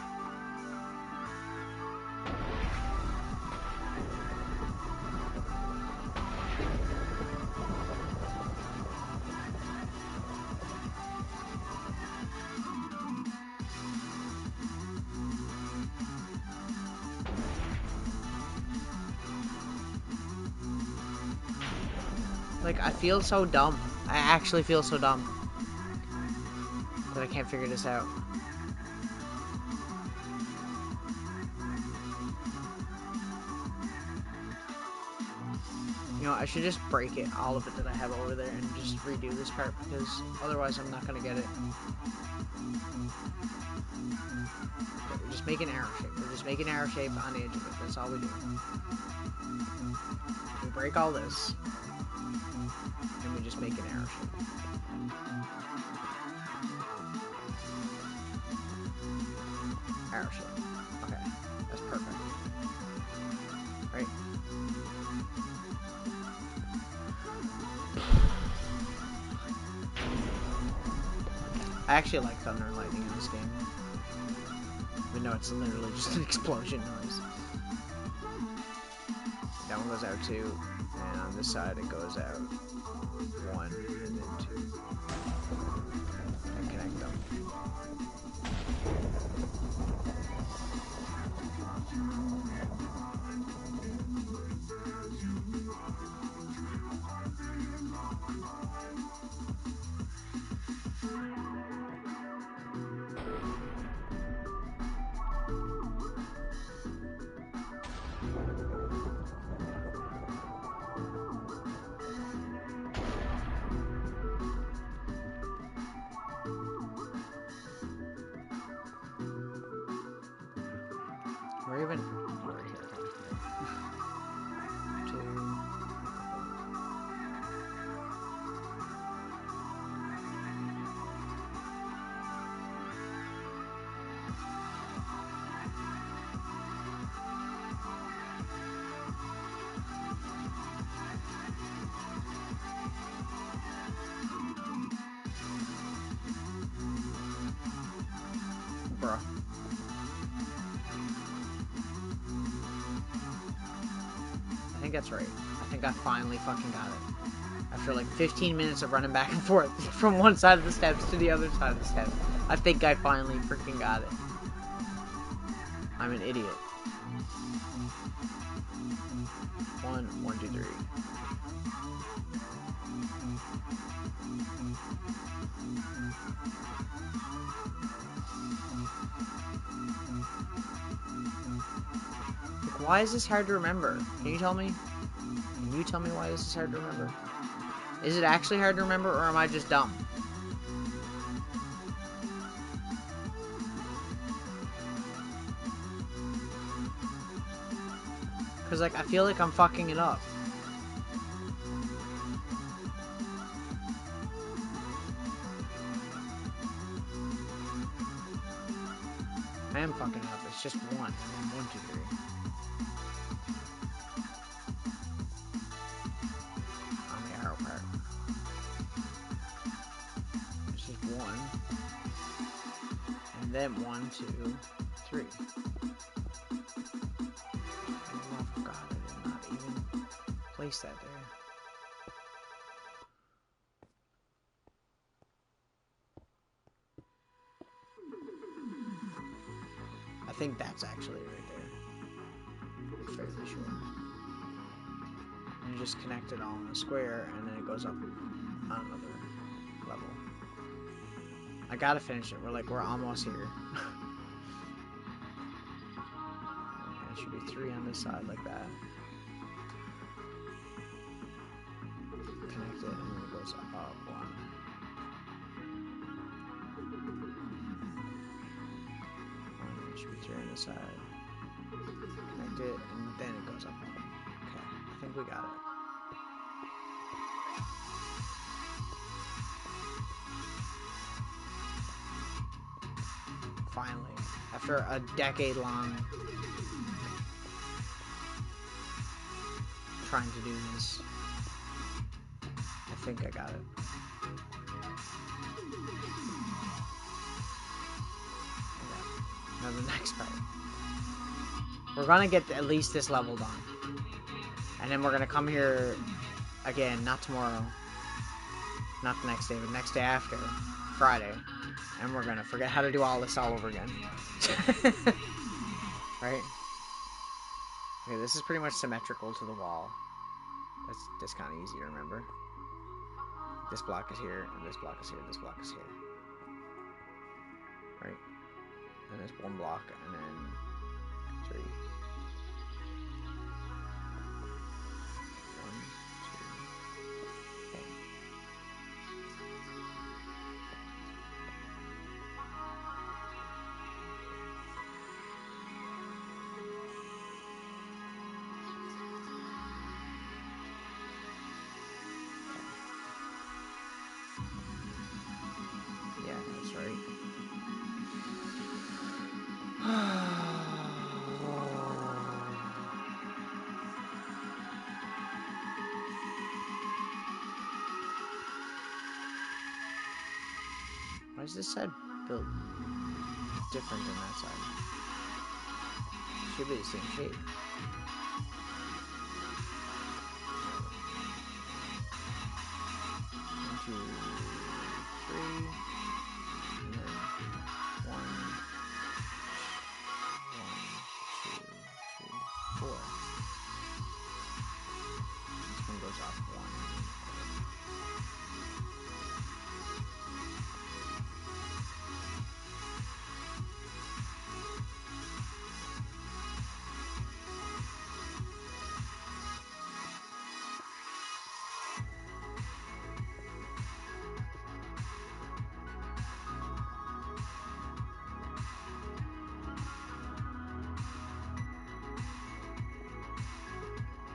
Like, I feel so dumb. I actually feel so dumb that I can't figure this out. You know, I should just break it, all of it that I have over there, and just redo this part, because otherwise I'm not going to get it. Okay, we just make an arrow shape. We're just making an arrow shape on the edge of it. That's all we do. We break all this, and we just make an arrow shape. Arrow shape. Okay, that's perfect. Right? I actually like thunder and lightning in this game. Even though it's literally just an explosion noise. That one goes out 2, and on this side it goes out 1, and then 2. And connect them. We're even over here. 2. Bruh. I think that's right. I think I finally fucking got it. After like 15 minutes of running back and forth from one side of the steps to the other side of the steps, I think I finally freaking got it. I'm an idiot. 1, 1, 2, 3. Like, why is this hard to remember? Can you tell me? Can you tell me why this is hard to remember? Is it actually hard to remember, or am I just dumb? Because, like, I feel like I'm fucking it up. I am fucking up. It's just 1. 1, 2, 3. On the arrow part. It's just 1. And then 1, 2, 3. Oh God, I did not even place that there. I think that's actually right there. I'm fairly sure. And you just connect it all in a square, and then it goes up on another level. I gotta finish it. We're almost here. Okay, it should be 3 on this side like that. Connect it, and then it goes up 1. It should be 3 on this side. Connect it, and then it goes up 1. Okay, I think we got it. Finally, after a decade long trying to do this. I think I got it. Okay. Now the next part. We're gonna get at least this level done. And then we're gonna come here again, not tomorrow. Not the next day, but the next day after. Friday. And we're gonna forget how to do all this all over again. Right? Okay, this is pretty much symmetrical to the wall. That's kind of easy to remember. This block is here, and this block is here, this block is here. Right? And there's one block, and then 3. 1, 2, okay. Yeah, that's right. Why is this side built different than that side? Should be the same shape. 1, 2, 3, and then 1, 2, 3, 4. This one goes off 1.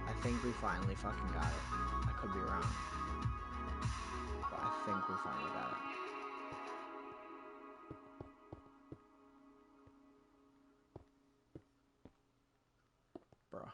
I think we finally fucking got it. I could be wrong. But I think we finally got it. Bruh.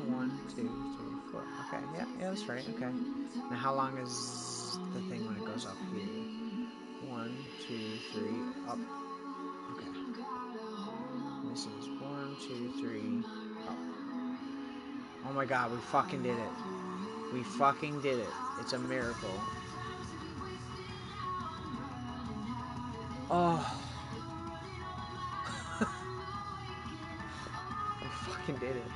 One, 2, 3, 4. Okay, yeah, that's right. Okay. Now, how long is the thing when it goes up here? 1, 2, 3, up. Okay. This is 1, 2, 3, up. Oh my god, we fucking did it. We fucking did it. It's a miracle. Oh. We fucking did it.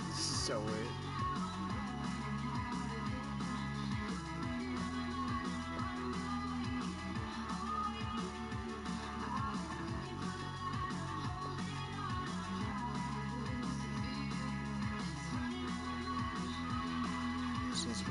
This is so weird. Since we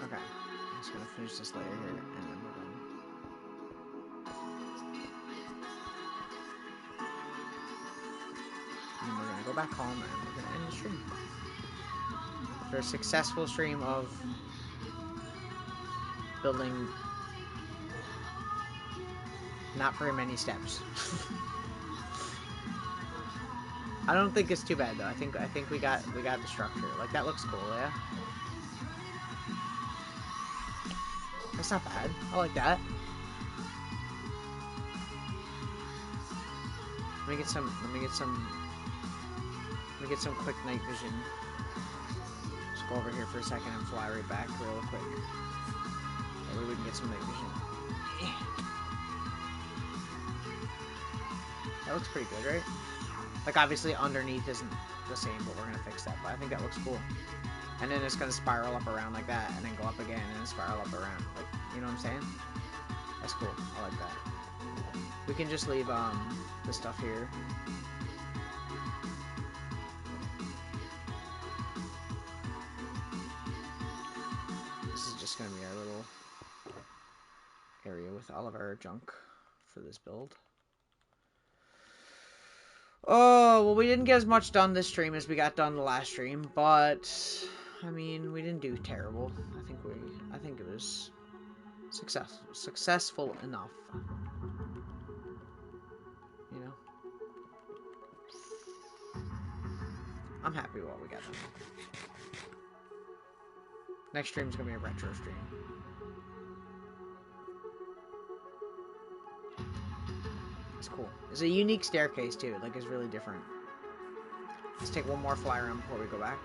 okay. I'm just gonna finish this layer here, and then we're done. And then we're gonna go back home and we're gonna end the stream. After a successful stream of building not very many steps. I don't think it's too bad though. I think we got the structure. Like that looks cool, yeah. That's not bad. I like that. Let me get some quick night vision. Just go over here for a second and fly right back real quick. That way we can get some night vision. That looks pretty good, right? Like obviously underneath isn't the same, but we're gonna fix that. But I think that looks cool. And then it's gonna spiral up around like that, and then go up again, and then spiral up around. Like, you know what I'm saying? That's cool. I like that. We can just leave the stuff here. This is just gonna be our little area with all of our junk for this build. Oh, well, we didn't get as much done this stream as we got done the last stream, but I mean, we didn't do terrible. I think it was successful enough. You know, I'm happy with what we got done. Next stream's gonna be a retro stream. It's cool. It's a unique staircase too. Like it's really different. Let's take one more fly around before we go back.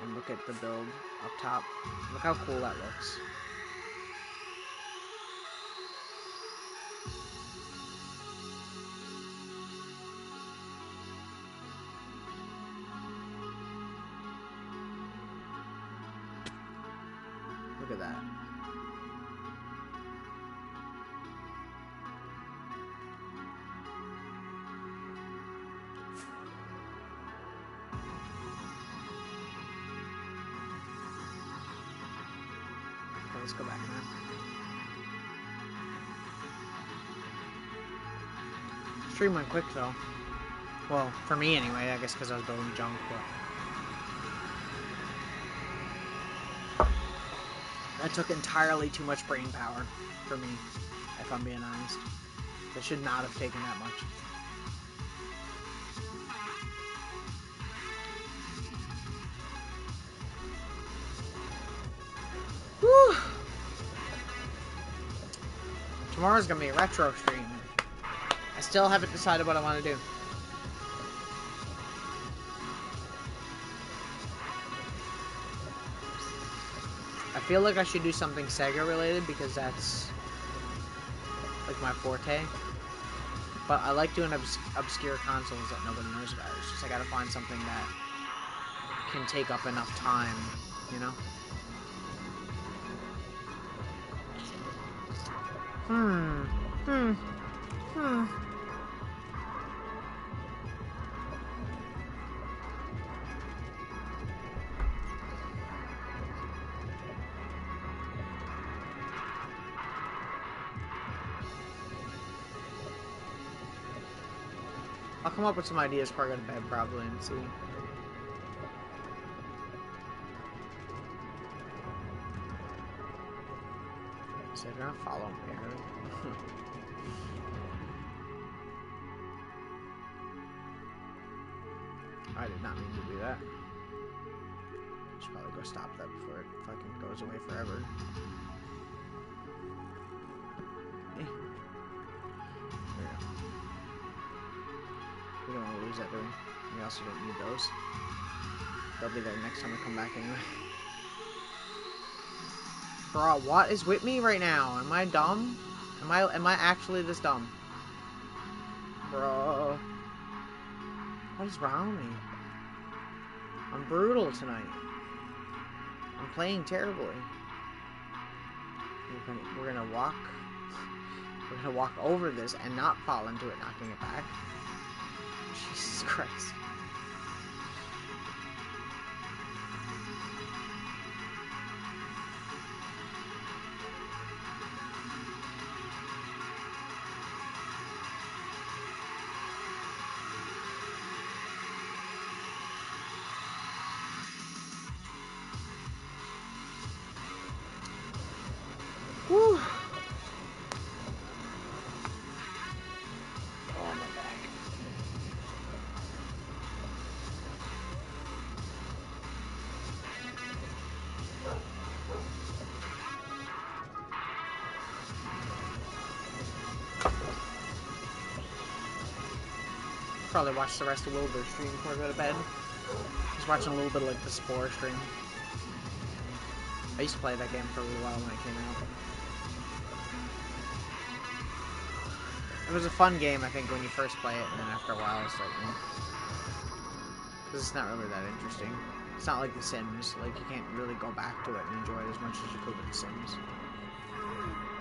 And look at the build up top. Look how cool that looks. Look at that. Okay, let's go back now. Stream went quick though. Well, for me anyway, I guess because I was building junk, but that took entirely too much brain power for me, if I'm being honest. It should not have taken that much. Whew. Tomorrow's gonna be a retro stream. I still haven't decided what I want to do. I feel like I should do something Sega related because that's like my forte. But I like doing obscure consoles that nobody knows about. It's just I gotta find something that can take up enough time, you know? I'll come up with some ideas before I go to bed, probably, and see. So they're not following me, really. I did not mean to do that. Should probably go stop that before it fucking goes away forever. There we go. We don't want to lose that, do we? We also don't need those. They'll be there next time we come back anyway. Bro, what is with me right now? Am I dumb? Am I actually this dumb? Bro. What is wrong with me? I'm brutal tonight. I'm playing terribly. We're gonna walk over this and not fall into it, knocking it back. Jesus Christ. Probably watch the rest of Wilbur's stream before I go to bed. Just watching a little bit of like the Spore stream. I used to play that game for a little while when it came out. It was a fun game, I think, when you first play it, and then after a while it's like, because it's not really that interesting. It's not like The Sims. Like, you can't really go back to it and enjoy it as much as you could with The Sims.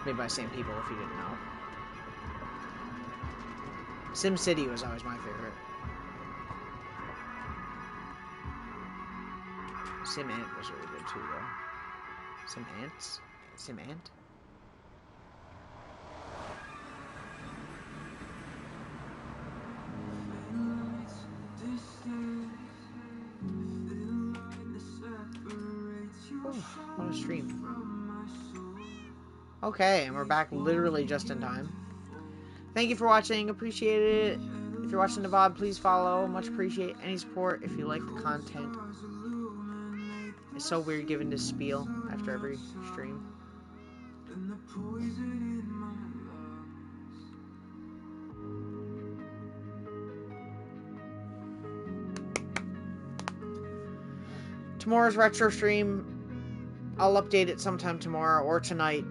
Made by the same people, if you didn't know. Sim City was always my favorite. Sim Ant was really good too, though. Sim Ants? Sim Ant? Oh, what a stream. Okay, and we're back literally just in time. Thank you for watching. Appreciate it. If you're watching the VOD, please follow. Much appreciate any support if you like the content. It's so weird giving this spiel after every stream. Tomorrow's retro stream, I'll update it sometime tomorrow or tonight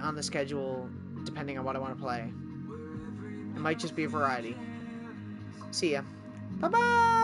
on the schedule, depending on what I want to play. It might just be a variety. See ya. Bye-bye!